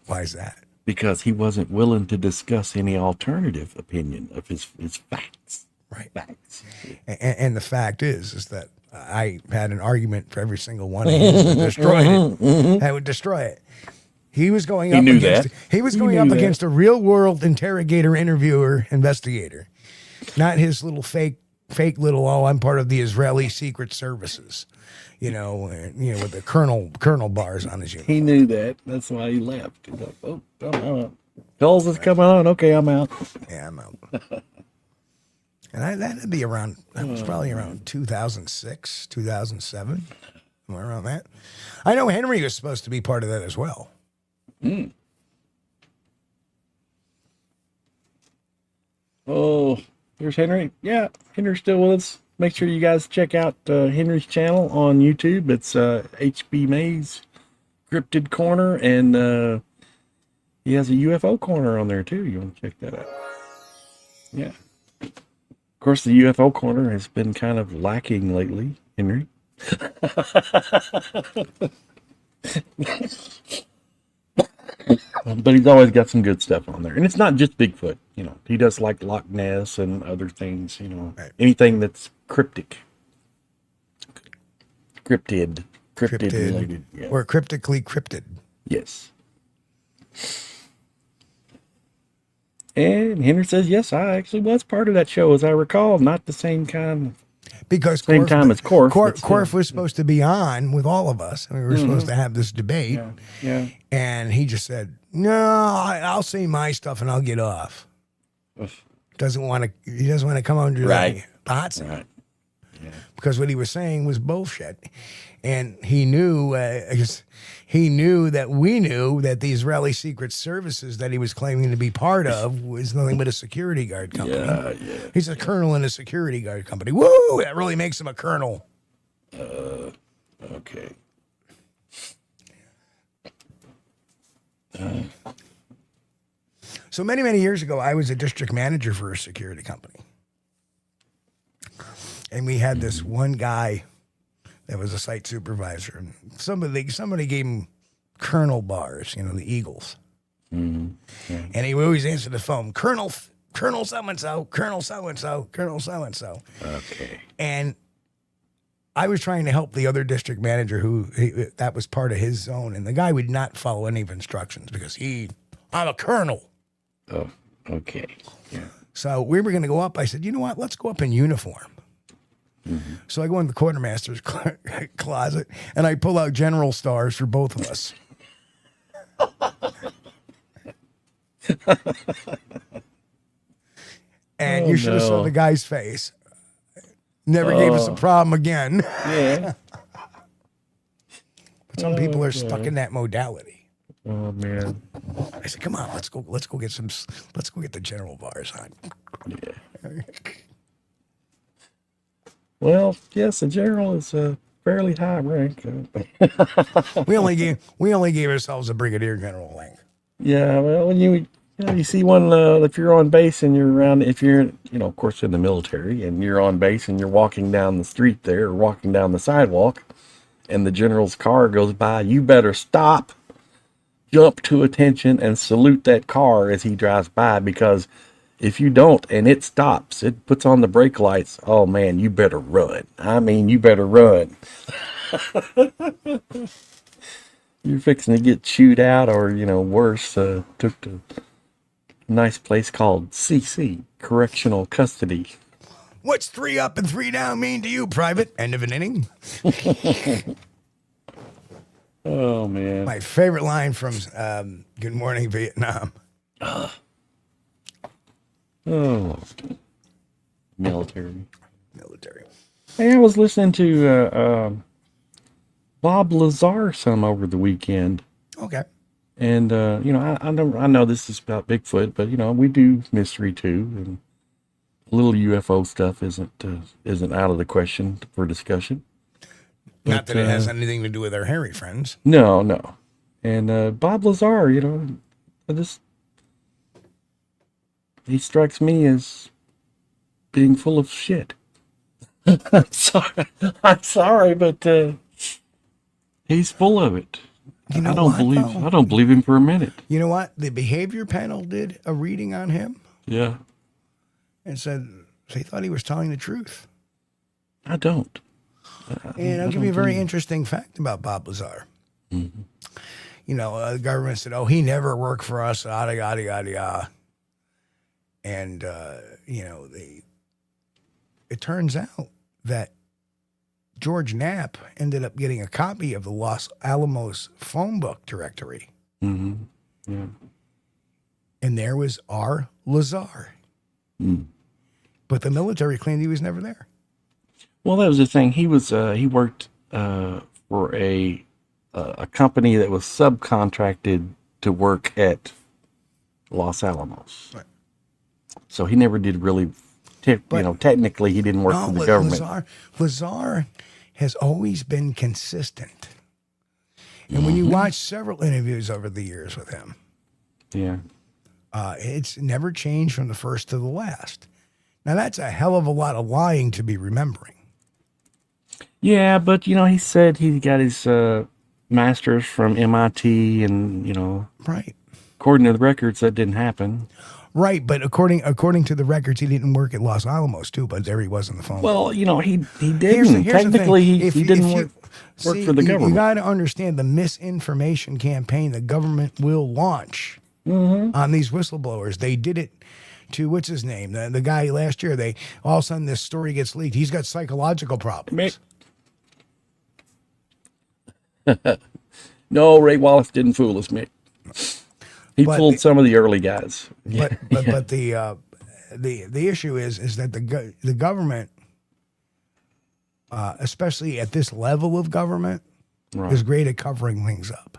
Why is that? Because he wasn't willing to discuss any alternative opinion of his facts. Right. Facts. And the fact is that I had an argument for every single one of his and destroyed it. I would destroy it. He was going up against he was going up against a real world interrogator, interviewer, investigator. Not his little fake little, oh, I'm part of the Israeli Secret Services. You know, with the colonel bars on his uniform. He knew that. That's why he left. He's like, oh, I'm out. Kulls is coming on. Okay, I'm out. Yeah, I'm out. And that'd be around, that was probably around 2006, 2007, somewhere around that. I know Henry was supposed to be part of that as well. Mm. Oh, there's Henry. Yeah, Henry's still with us. Make sure you guys check out Henry's channel on YouTube. It's HB Mays Cryptid Corner, and he has a UFO corner on there too. You want to check that out? Yeah. Of course, the UFO corner has been kind of lacking lately, Henry. But he's always got some good stuff on there. And it's not just Bigfoot. You know, he does like Loch Ness and other things, you know, anything that's cryptic. Cryptid related. Yeah. Or cryptically cryptid. Yes. And Henry says, yes, I actually was part of that show, as I recall. Not the same kind. Because same time as Korff. Korff was supposed to be on with all of us. We were supposed to have this debate. Yeah. And he just said, no, I'll say my stuff and I'll get off. Oof. He doesn't want to come under the hot seat. Right. Yeah. Because what he was saying was bullshit. And he knew, he knew that we knew that the Israeli Secret Services that he was claiming to be part of was nothing but a security guard company. Yeah. He's a colonel in a security guard company. Woo! That really makes him a colonel. Okay. So many years ago, I was a district manager for a security company. And we had this one guy that was a site supervisor. And somebody gave him colonel bars, you know, the Eagles. Mm-hmm. Yeah. And he would always answer the phone, Colonel so-and-so, Colonel so-and-so, Colonel so-and-so. Okay. And I was trying to help the other district manager that was part of his zone. And the guy would not follow any of instructions because I'm a colonel. Oh, okay. Yeah. So we were going to go up. I said, you know what? Let's go up in uniform. Mm-hmm. So I go in the quartermaster's closet and I pull out general stars for both of us. And you should have saw the guy's face. Never gave us a problem again. Yeah. But some people are stuck in that modality. Oh man. I said, come on, let's go get the general bars on. Yeah. Well, yes, the general is a fairly high rank. we only gave ourselves a brigadier general rank. Yeah, well, when you see one, if you're on base and you're around, if you're, of course, in the military and you're on base and you're walking down the street there or walking down the sidewalk and the general's car goes by, you better stop, jump to attention and salute that car as he drives by, because If you don't and it stops, it puts on the brake lights. Oh man, you better run. I mean, you better run. You're fixing to get chewed out, or worse, took to a nice place called CC, Correctional Custody. What's 3 up and 3 down mean to you, Private? End of an inning. Oh man, My favorite line from Good Morning Vietnam. oh, military. Military. Hey, I was listening to Bob Lazar some over the weekend. Okay. And, I know this is about Bigfoot, but, we do mystery too. And a little UFO stuff isn't out of the question for discussion. Not that it has anything to do with our hairy friends. No. And Bob Lazar, he strikes me as being full of shit. I'm sorry, but he's full of it. I don't believe him for a minute. You know what? The behavior panel did a reading on him. Yeah. And said they thought he was telling the truth. I don't. And I'll give you a very interesting fact about Bob Lazar. Mm-hmm. The government said, "Oh, he never worked for us." Yada yada yada yada. And it turns out that George Knapp ended up getting a copy of the Los Alamos phone book directory. Mm-hmm. Yeah. And there was R. Lazar. Mm. But the military claimed he was never there. Well, that was the thing. He worked for a company that was subcontracted to work at Los Alamos. Right. So he never did really, technically he didn't work for the government. Lazar has always been consistent. And when you watch several interviews over the years with him, yeah, it's never changed from the first to the last. Now, that's a hell of a lot of lying to be remembering. Yeah, but, he said he got his master's from MIT and, Right. according to the records, that didn't happen. Right, but according to the records, he didn't work at Los Alamos, too, but there he was on the phone. Well, he didn't. Here's Technically, he didn't work for the government. You got to understand the misinformation campaign the government will launch on these whistleblowers. They did it to, what's his name? The guy last year, all of a sudden this story gets leaked. He's got psychological problems. No, Ray Wallace didn't fool us, Mick. He fooled some of the early guys. But the issue is that the government, especially at this level of government, is great at covering things up.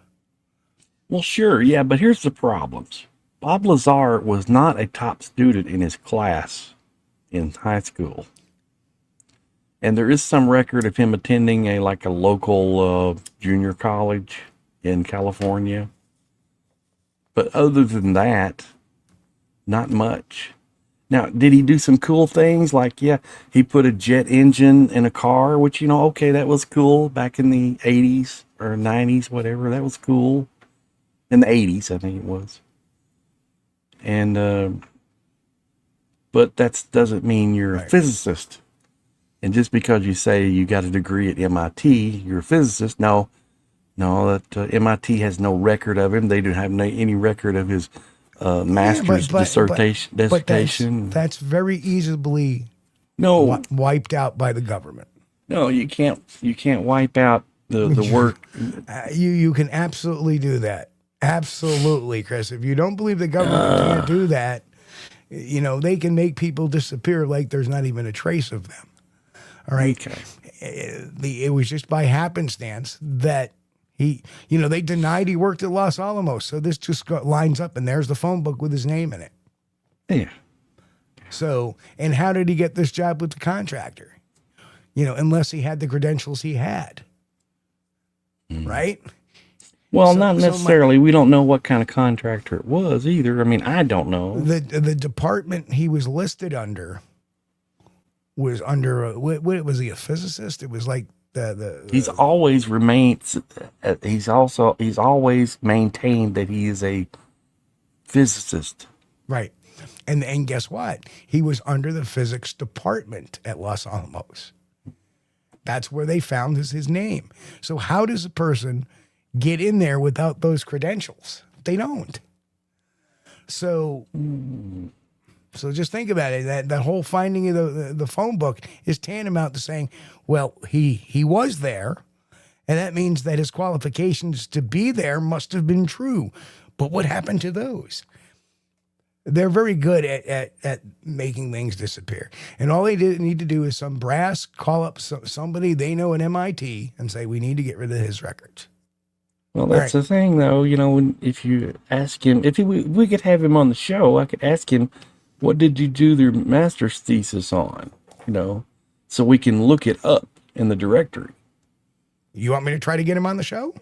Well, sure, yeah, but here's the problems. Bob Lazar was not a top student in his class in high school. And there is some record of him attending a local junior college in California. But other than that, not much. Now, did he do some cool things? He put a jet engine in a car, which, okay, that was cool back in the 80s or 90s, whatever. That was cool. In the 80s, I think it was. And, but that doesn't mean you're a physicist. And just because you say you got a degree at MIT, you're a physicist. No, that MIT has no record of him. They don't have any record of his master's dissertation. But that's very easily wiped out by the government. No, you can't wipe out the work. You can absolutely do that. Absolutely, Chris. If you don't believe the government can't do that, they can make people disappear like there's not even a trace of them. All right. Okay. It was just by happenstance that they denied he worked at Los Alamos. So this just lines up, and there's the phone book with his name in it. Yeah. So, and how did he get this job with the contractor? Unless he had the credentials he had. Right? Well, not necessarily. We don't know what kind of contractor it was either. I mean, I don't know. The department he was listed under was under what was he, a physicist? It was like he's always maintained that he is a physicist. Right. And guess what? He was under the physics department at Los Alamos. That's where they found his name. So how does a person get in there without those credentials? They don't. So just think about it. That whole finding of the phone book is tantamount to saying, well, he was there, and that means that his qualifications to be there must have been true. But what happened to those? They're very good at making things disappear. And all they need to do is some brass call up somebody they know at MIT and say, we need to get rid of his records. Well, that's the thing, though. You know, if you ask him, if we could have him on the show, I could ask him, what did you do their master's thesis on? You know, so we can look it up in the directory. You want me to try to get him on the show?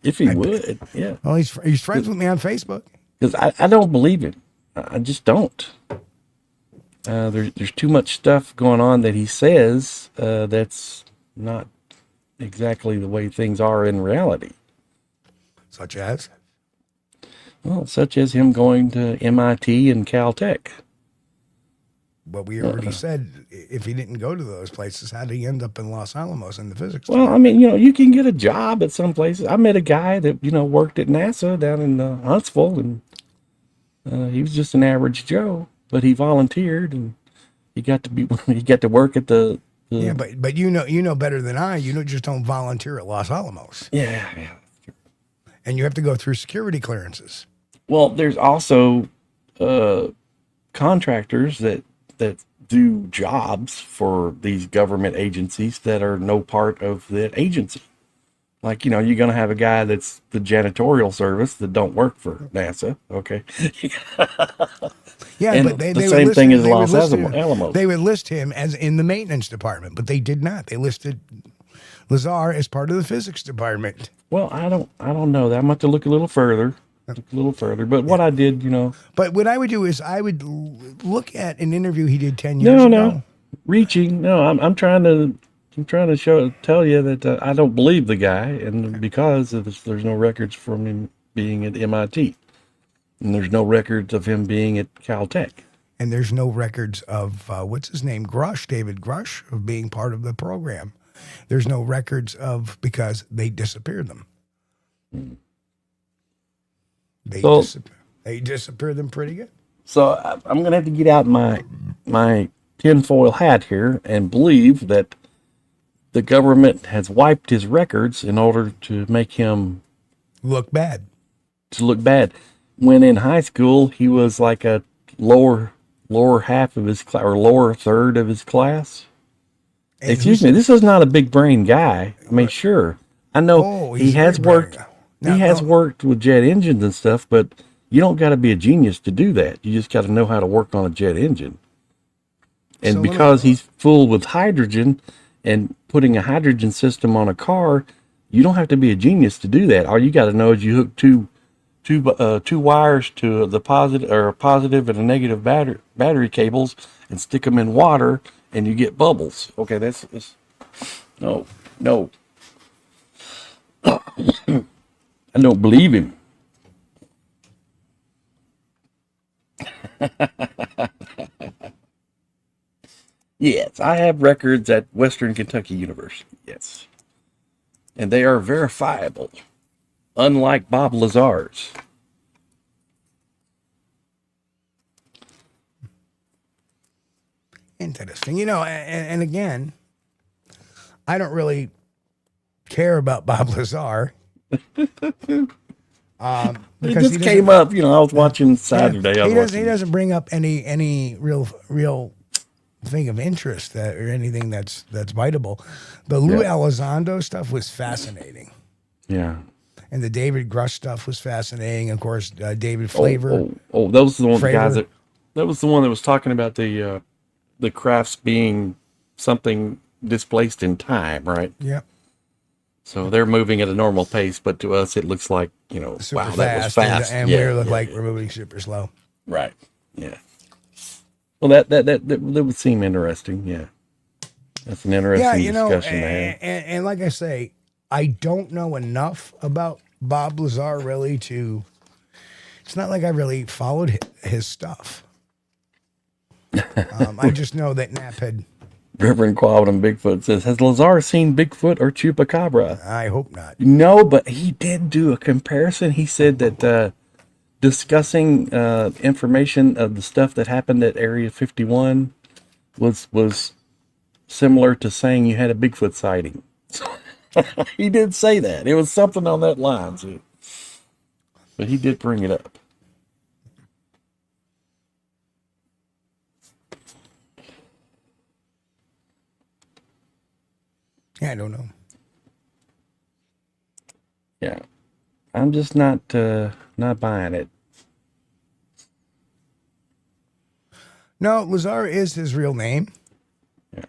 If he would, yeah. Well, he's friends with me on Facebook. Because I don't believe him. I just don't. There's too much stuff going on that he says that's not exactly the way things are in reality. Such as? Well, such as him going to MIT and Caltech. But we already said if he didn't go to those places, how did he end up in Los Alamos in the physics? Well, I mean, you know, you can get a job at some places. I met a guy that, you know, worked at NASA down in Huntsville, and he was just an average Joe, but he volunteered, and he got to work at the yeah, but you know better than I. You just don't volunteer at Los Alamos. Yeah. And you have to go through security clearances. Well, there's also contractors that do jobs for these government agencies that are no part of that agency. Like, you know, you're going to have a guy that's the janitorial service that don't work for NASA. Okay. Yeah, and but they the would same list thing him- as they would Los list him- Alamos. They would list him as in the maintenance department, but they did not. They listed Lazar as part of the physics department. Well, I don't know that. I'm going to have to look a little further. But what I did, you know. But what I would do is I would look at an interview he did 10 years ago. No. Reaching. No, I'm trying to tell you that I don't believe the guy, and because there's no records from him being at MIT, and there's no records of him being at Caltech, and there's no records of what's his name, David Grush, of being part of the program. There's no records of, because they disappeared them. They disappeared them pretty good. So I'm gonna have to get out my tinfoil hat here and believe that the government has wiped his records in order to make him look bad. When in high school, he was like a lower half of his class, or lower third of his class. And excuse me, this is not a big brain guy. I mean, sure, I know he has worked. He has worked with jet engines and stuff, but you don't got to be a genius to do that. You just got to know how to work on a jet engine. And so because he's full with hydrogen and putting a hydrogen system on a car, you don't have to be a genius to do that. All you got to know is you hook two wires to the positive and a negative battery cables and stick them in water, and you get bubbles. Okay, that's no. I don't believe him. Yes, I have records at Western Kentucky University. Yes. And they are verifiable, unlike Bob Lazar's. Interesting. You know, and again, I don't really care about Bob Lazar. It just came up, you know, I was watching Saturday. He doesn't bring up any real thing of interest or anything that's biteable. The Lou Elizondo stuff was fascinating. Yeah. And the David Grush stuff was fascinating. Of course, David Flavor. That was the one guys that was the one that was talking about the crafts being something displaced in time, right? Yeah. So they're moving at a normal pace, but to us it looks like, you know, super wow, fast, that was fast. And we look like we're moving super slow. Right. Yeah. Well, that would seem interesting. Yeah. That's an interesting discussion to have. And like I say, I don't know enough about Bob Lazar really to It's not like I really followed his stuff. I just know that Knapp had. Reverend Quabbin Bigfoot says, has Lazar seen Bigfoot or Chupacabra? I hope not. No, but he did do a comparison. He said that discussing information of the stuff that happened at Area 51 was similar to saying you had a Bigfoot sighting. He did say that. It was something on that line, too. But he did bring it up. Yeah, I don't know. Yeah. I'm just not buying it. No, Lazar is his real name. Yeah.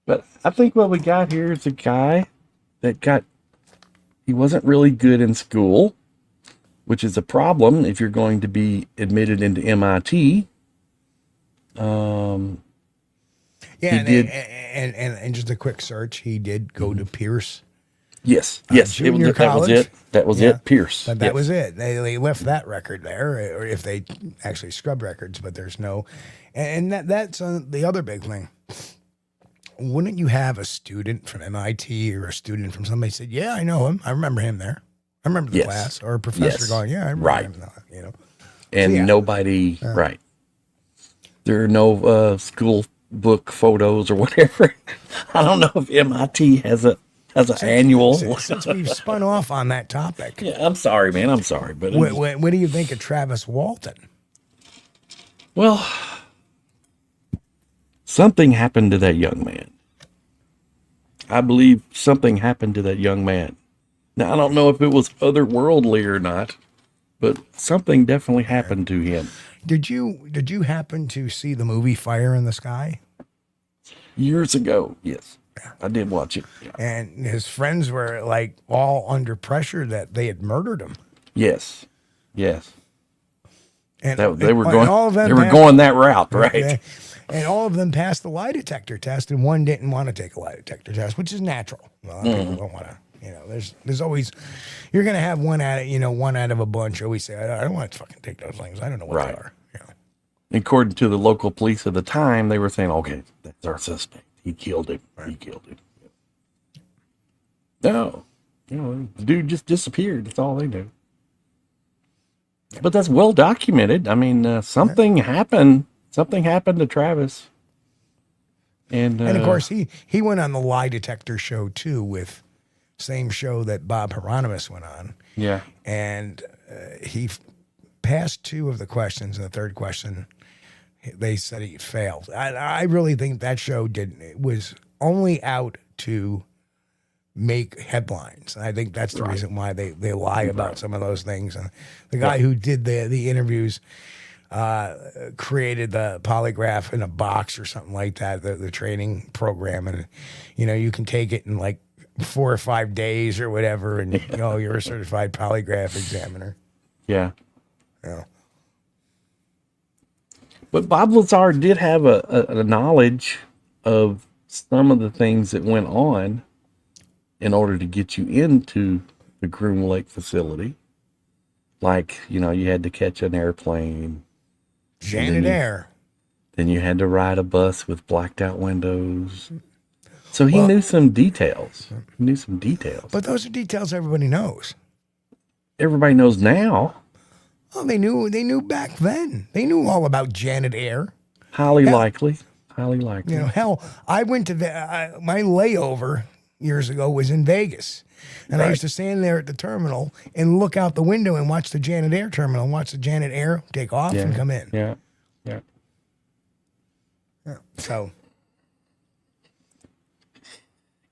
But I think what we got here is a guy that he wasn't really good in school, which is a problem if you're going to be admitted into MIT. Yeah, he and just a quick search, he did go to Pierce. Yes, Junior college. That was it. Pierce. But that was it. They left that record there, or if they actually scrubbed records, but there's no. And that's the other big thing. Wouldn't you have a student from MIT or a student from somebody said, "Yeah, I know him. I remember him there. I remember the class," or a professor going, "Yeah, I remember him." You know, and so, nobody, right? There are no school book photos or whatever. I don't know if MIT has an annual. Since we've spun off on that topic. Yeah, I'm sorry, man. I'm sorry, but what do you think of Travis Walton? Well, something happened to that young man. I believe something happened to that young man. Now, I don't know if it was otherworldly or not, but something definitely happened to him. Did you happen to see the movie Fire in the Sky? Years ago, yes. I did watch it. Yeah. And his friends were like all under pressure that they had murdered him. Yes. And they were going that route, right? And all of them passed the lie detector test, and one didn't want to take a lie detector test, which is natural. Well, people don't want to. There's always, you're going to have one out of a bunch always say, I don't want to fucking take those things. I don't know what they are. According to the local police at the time, they were saying, okay, that's our suspect. He killed him. Right. He killed him. No. The dude just disappeared. That's all they knew. But that's well documented. I mean, something happened. Something happened to Travis. And of course, he went on the lie detector show, too, with same show that Bob Hieronymus went on. Yeah. And he passed two of the questions, and the third question, they said he failed. I really think that show was only out to make headlines. I think that's the reason why they lie about some of those things. And the guy who did the interviews created the polygraph in a box or something like that, the training program. And, you can take it in like 4 or 5 days or whatever, and you're a certified polygraph examiner. Yeah. But Bob Lazar did have a knowledge of some of the things that went on in order to get you into the Groom Lake facility. Like, you had to catch an airplane. Janet Air. Then you had to ride a bus with blacked out windows. So he knew some details. But those are details everybody knows. Everybody knows now. Oh, they knew back then. They knew all about Janet Air. Highly likely. Hell, I went to my layover years ago was in Vegas. And I used to stand there at the terminal and look out the window and watch the Janet Air terminal and watch the Janet Air take off and come in. Yeah. So.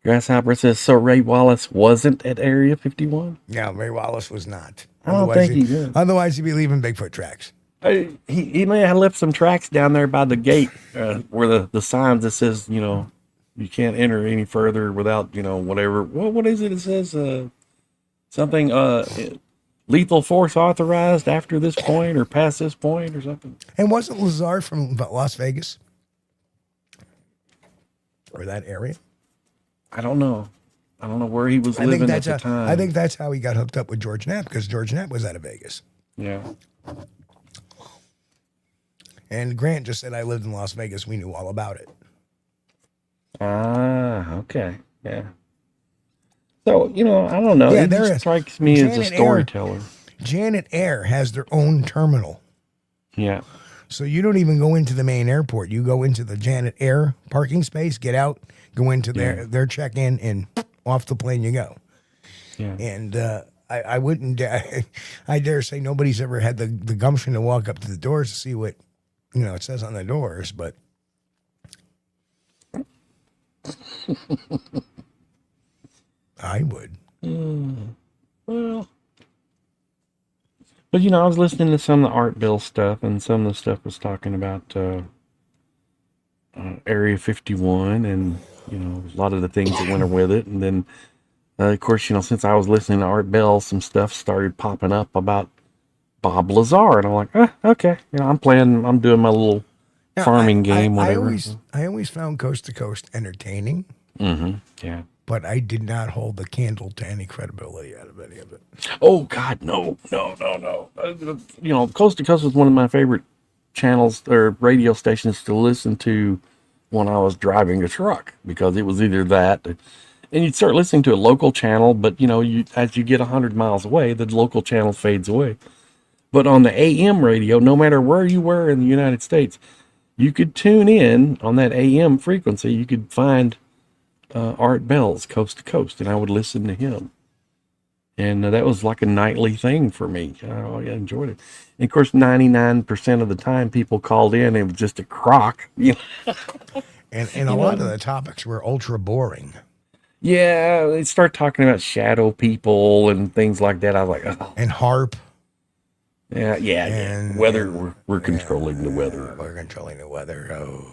Grasshopper says, so Ray Wallace wasn't at Area 51? Yeah, Ray Wallace was not. I don't think he did. Otherwise, he'd be leaving Bigfoot tracks. He may have left some tracks down there by the gate where the signs that says, you can't enter any further without, whatever. What is it? It says something lethal force authorized after this point or past this point or something. And wasn't Lazar from Las Vegas? Or that area? I don't know. I don't know where he was living at the time. I think that's how he got hooked up with George Knapp, because George Knapp was out of Vegas. Yeah. And Grant just said, I lived in Las Vegas. We knew all about it. Ah, okay. Yeah. So, I don't know. Yeah, it just strikes me as a storyteller. Janet Air has their own terminal. Yeah. So you don't even go into the main airport. You go into the Janet Air parking space, get out, go into their check-in, and off the plane you go. Yeah. And I wouldn't, I dare say nobody's ever had the gumption to walk up to the doors to see what, it says on the doors, but. I would. Well. But, I was listening to some of the Art Bell stuff, and some of the stuff was talking about Area 51 and, a lot of the things that went with it. And then, of course, since I was listening to Art Bell, some stuff started popping up about Bob Lazar. And I'm like, okay. I'm doing my little farming game, whatever. I always found Coast to Coast entertaining. Mm-hmm. Yeah. But I did not hold the candle to any credibility out of any of it. Oh, God, no. Coast to Coast was one of my favorite channels or radio stations to listen to when I was driving a truck, because it was either that, and you'd start listening to a local channel, but, as you get 100 miles away, the local channel fades away. But on the AM radio, no matter where you were in the United States, you could tune in on that AM frequency. You could find Art Bell's Coast to Coast, and I would listen to him. And that was like a nightly thing for me. I enjoyed it. And of course, 99% of the time people called in, it was just a crock. And a lot of the topics were ultra boring. Yeah, they start talking about shadow people and things like that. I was like, oh. And HARP. Yeah. Weather, we're controlling the weather. We're controlling the weather. Oh.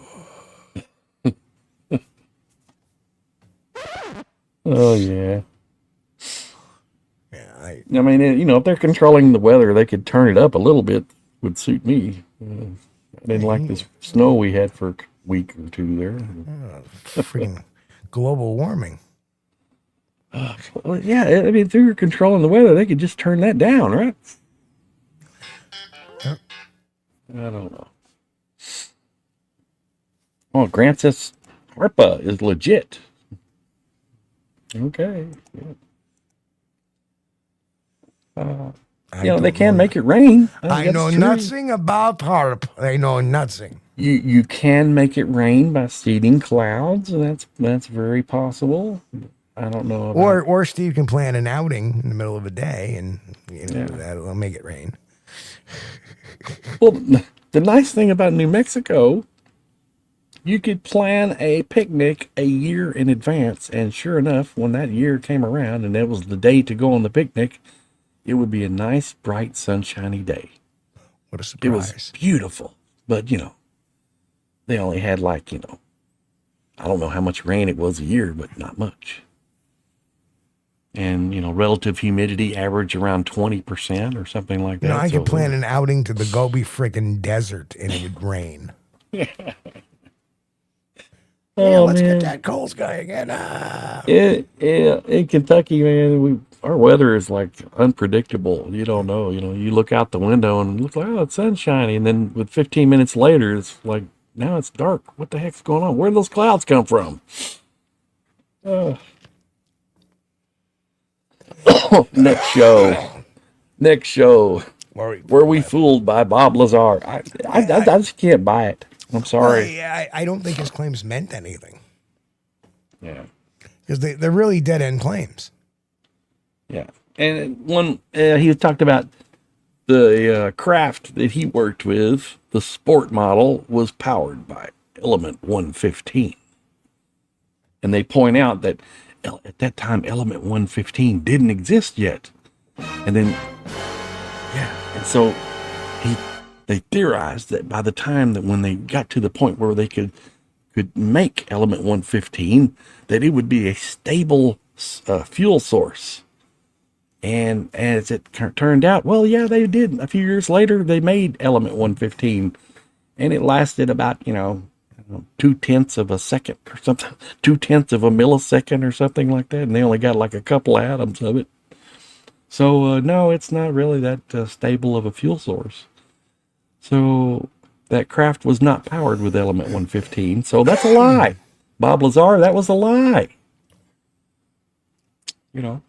Oh, yeah. Yeah, I mean, if they're controlling the weather, they could turn it up a little bit. Would suit me. I didn't like this snow we had for a week or two there. Freaking global warming. Well, yeah, I mean, if they were controlling the weather, they could just turn that down, right? I don't know. Oh, Grant says HARPA is legit. Okay. Yeah. They can make it rain. I know nothing about HARP. I know nothing. You can make it rain by seeding clouds, and that's very possible. I don't know. Or Steve can plan an outing in the middle of a day, and that'll make it rain. Well, the nice thing about New Mexico, you could plan a picnic a year in advance, and sure enough, when that year came around and it was the day to go on the picnic, it would be a nice, bright, sunshiny day. What a surprise. It was beautiful, but, they only had I don't know how much rain it was a year, but not much. And, relative humidity average around 20% or something like that. I could plan an outing to the Gobi frickin' desert and it would rain. Yeah. Let's get that Kulls guy again. In Kentucky, man, our weather is like unpredictable. You don't know. You look out the window and it looks like, it's sunshiny. And then with 15 minutes later, it's like, now it's dark. What the heck's going on? Where did those clouds come from? Next show. Were we fooled by Bob Lazar? I just can't buy it. I'm sorry. Well, I don't think his claims meant anything. Yeah. Because they're really dead-end claims. Yeah. And one, he talked about the craft that he worked with, the sport model, was powered by element 115. And they point out that at that time, element 115 didn't exist yet. And then, and so they theorized that by the time that when they got to the point where they could make element 115, that it would be a stable fuel source. And as it turned out, they did. A few years later, they made element 115, and it lasted about, 2/10 of a second or something, 2/10 of a millisecond or something like that, and they only got like a couple atoms of it. So no, it's not really that stable of a fuel source. So that craft was not powered with element 115. So that's a lie. Bob Lazar, that was a lie. You know.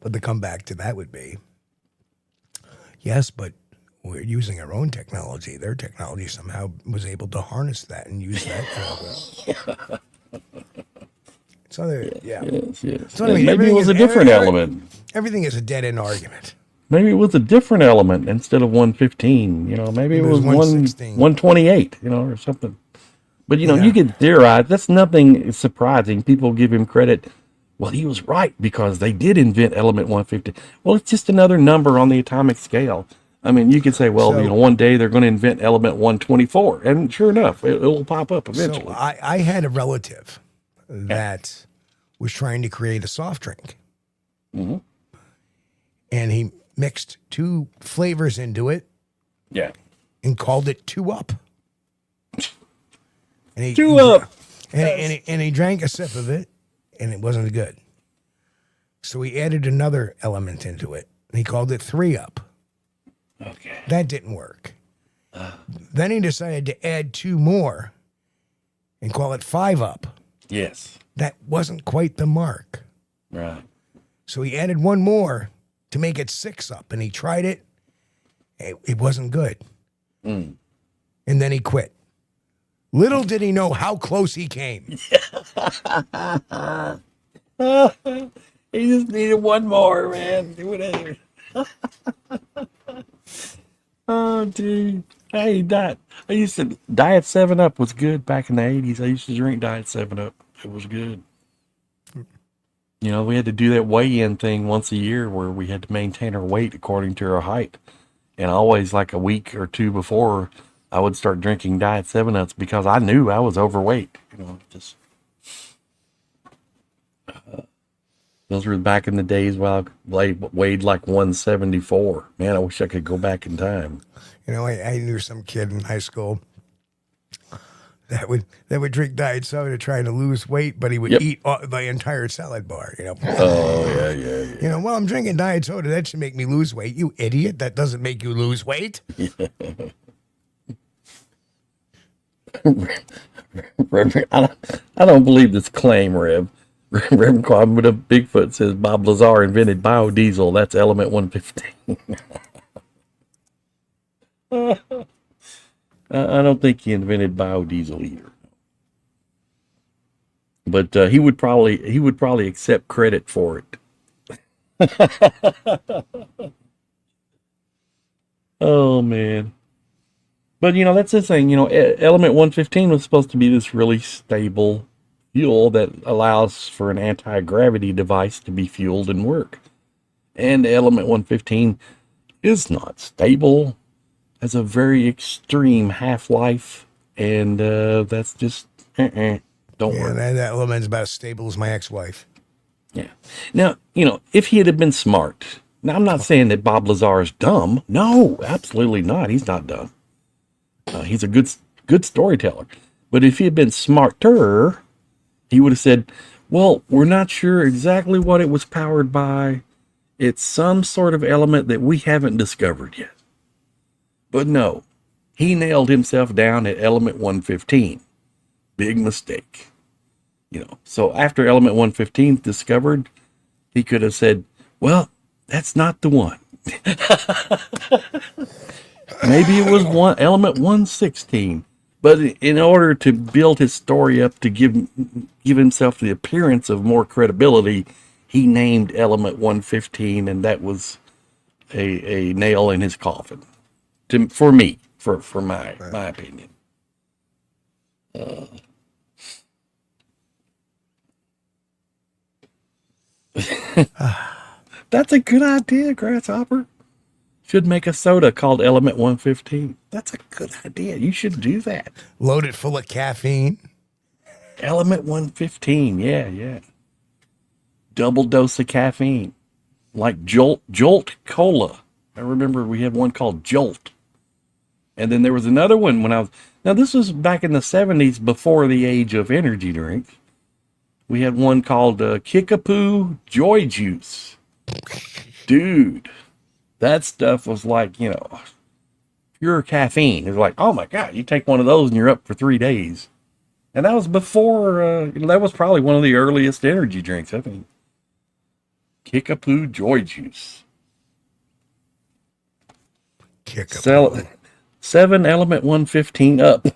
But the comeback to that would be, yes, but we're using our own technology. Their technology somehow was able to harness that and use that. So there, yeah. Yes. So I mean, maybe it was a different element. Everything is a dead-end argument. Maybe it was a different element instead of 115. You know, maybe it was 128. You know, or something. But you know, you can theorize. That's nothing surprising. People give him credit. Well, he was right because they did invent element 115. Well, it's just another number on the atomic scale. I mean, you could say, well, you know, one day they're going to invent element 124, and sure enough, it'll pop up eventually. So I had a relative that was trying to create a soft drink, and he mixed 2 flavors into it, and called it 2-Up. And he 2-Up, and he drank a sip of it, and it wasn't good. So he added another element into it, and he called it 3-Up. Okay. That didn't work. Then he decided to add 2 more and call it 5-Up. Yes. That wasn't quite the mark. Right. So he added 1 more to make it 6-Up, and he tried it. It wasn't good. And then he quit. Little did he know how close he came. He just needed 1 more, man. Whatever. Oh, dude. Hey, I used to, Diet 7-Up was good back in the 80s. I used to drink Diet 7-Up. It was good. You know, we had to do that weigh-in thing once a year where we had to maintain our weight according to our height. And always like a week or 2 before, I would start drinking Diet 7-Ups because I knew I was overweight. You know, just... those were back in the days while I weighed like 174. Man, I wish I could go back in time. You know, I knew some kid in high school that would drink diet soda trying to lose weight, but he would eat the entire salad bar. You know. Oh yeah. You know, well, I'm drinking diet soda. That should make me lose weight. You idiot! That doesn't make you lose weight. Reverend, I don't believe this claim, Rev. Reverend Quabbin of Bigfoot says Bob Lazar invented biodiesel. That's element 115. I don't think he invented biodiesel either. But he would probably accept credit for it. Oh man. But you know, that's the thing, you know, element 115 was supposed to be this really stable fuel that allows for an anti-gravity device to be fueled and work. And element 115 is not stable, has a very extreme half-life, and that's just don't work. That element's about as stable as my ex-wife. Yeah. Now, you know, if he had been smart, now I'm not saying that Bob Lazar is dumb. No, absolutely not. He's not dumb. He's a good storyteller. But if he had been smarter, he would have said, well, we're not sure exactly what it was powered by. It's some sort of element that we haven't discovered yet. But no, he nailed himself down at element 115. Big mistake. You know, so after element 115 is discovered, he could have said, well, that's not the one. Maybe it was element 116. But in order to build his story up to give himself the appearance of more credibility, he named element 115, and that was a nail in his coffin. For me, for my opinion. That's a good idea, Grasshopper. Should make a soda called Element 115. That's a good idea. You should do that. Load it full of caffeine. Element 115. Yeah. Double dose of caffeine. Like Jolt Cola. I remember we had one called Jolt. And then there was another one now this was back in the 70s before the age of energy drinks. We had one called Kickapoo Joy Juice. Dude, that stuff was like, pure caffeine. It was like, oh my God, you take one of those and you're up for 3 days. And that was before, that was probably one of the earliest energy drinks, I think. Kickapoo Joy Juice. Kickapoo. 7 Element 115 up.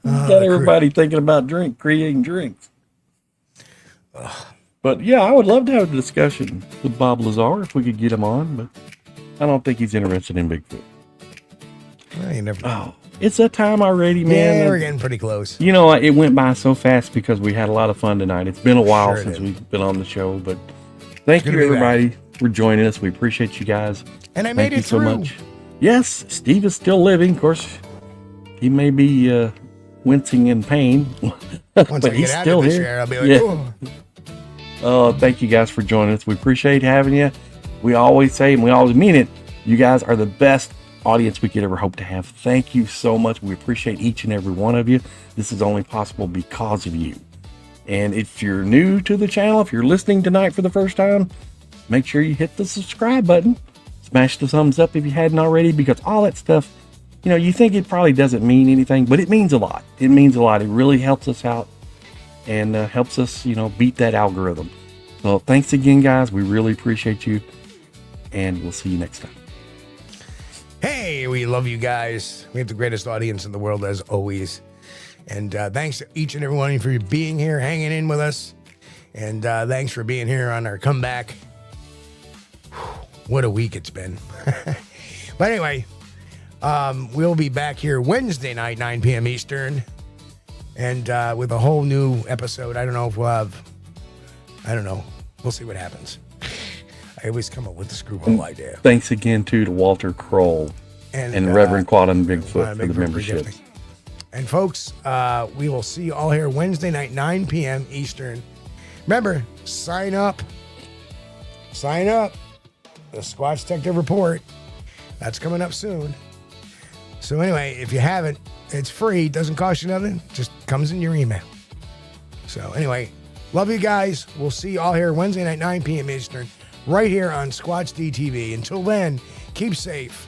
Got everybody thinking about creating drinks. But yeah, I would love to have a discussion with Bob Lazar if we could get him on, but I don't think he's interested in Bigfoot. Well, you never know. Oh, it's that time already, man. Yeah, we're getting pretty close. It went by so fast because we had a lot of fun tonight. It's been a while Sure since did. we've been on the show, but thank you everybody for joining us. We appreciate you guys. And I made Thank you it through. so much. Yes, Steve is still living. Of course, he may be wincing in pain, Once but I he's get out still of this here. chair, I'll be like, Yeah. oh. Thank you guys for joining us. We appreciate having you. We always say, and we always mean it, you guys are the best audience we could ever hope to have. Thank you so much. We appreciate each and every one of you. This is only possible because of you. And if you're new to the channel, if you're listening tonight for the first time, make sure you hit the subscribe button. Smash the thumbs up if you hadn't already, because all that stuff, you think it probably doesn't mean anything, but it means a lot. It means a lot. It really helps us out and helps us, beat that algorithm. So thanks again, guys. We really appreciate you, and we'll see you next time. Hey, we love you guys. We have the greatest audience in the world, as always. And thanks to each and every one of you for being here, hanging in with us. And thanks for being here on our comeback. What a week it's been. But anyway, we'll be back here Wednesday night, 9 p.m. Eastern. And with a whole new episode. I don't know if we'll have... I don't know. We'll see what happens. I always come up with the screwball idea. Thanks again, to Walter Kroll and Reverend Quantum Bigfoot for the memberships. And folks, we will see you all here Wednesday night, 9 p.m. Eastern. Remember, sign up. Sign up. The Squatch Detective Report. That's coming up soon. So anyway, if you haven't, it's free. It doesn't cost you nothing. Just comes in your email. So anyway, love you guys. We'll see you all here Wednesday night, 9 p.m. Eastern. Right here on Squatch DTV. Until then, keep safe.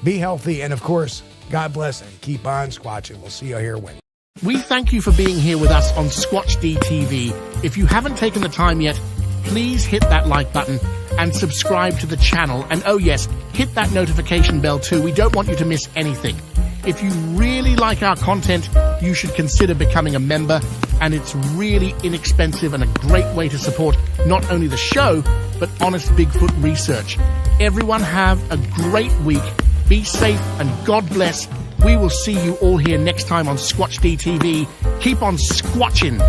Be healthy. And of course, God bless and keep on squatching. We'll see you here Wednesday. We thank you for being here with us on Squatch DTV. If you haven't taken the time yet, please hit that like button and subscribe to the channel. And oh yes, hit that notification bell too. We don't want you to miss anything. If you really like our content, you should consider becoming a member. And it's really inexpensive and a great way to support not only the show, but honest Bigfoot research. Everyone have a great week. Be safe and God bless. We will see you all here next time on Squatch DTV. Keep on squatching.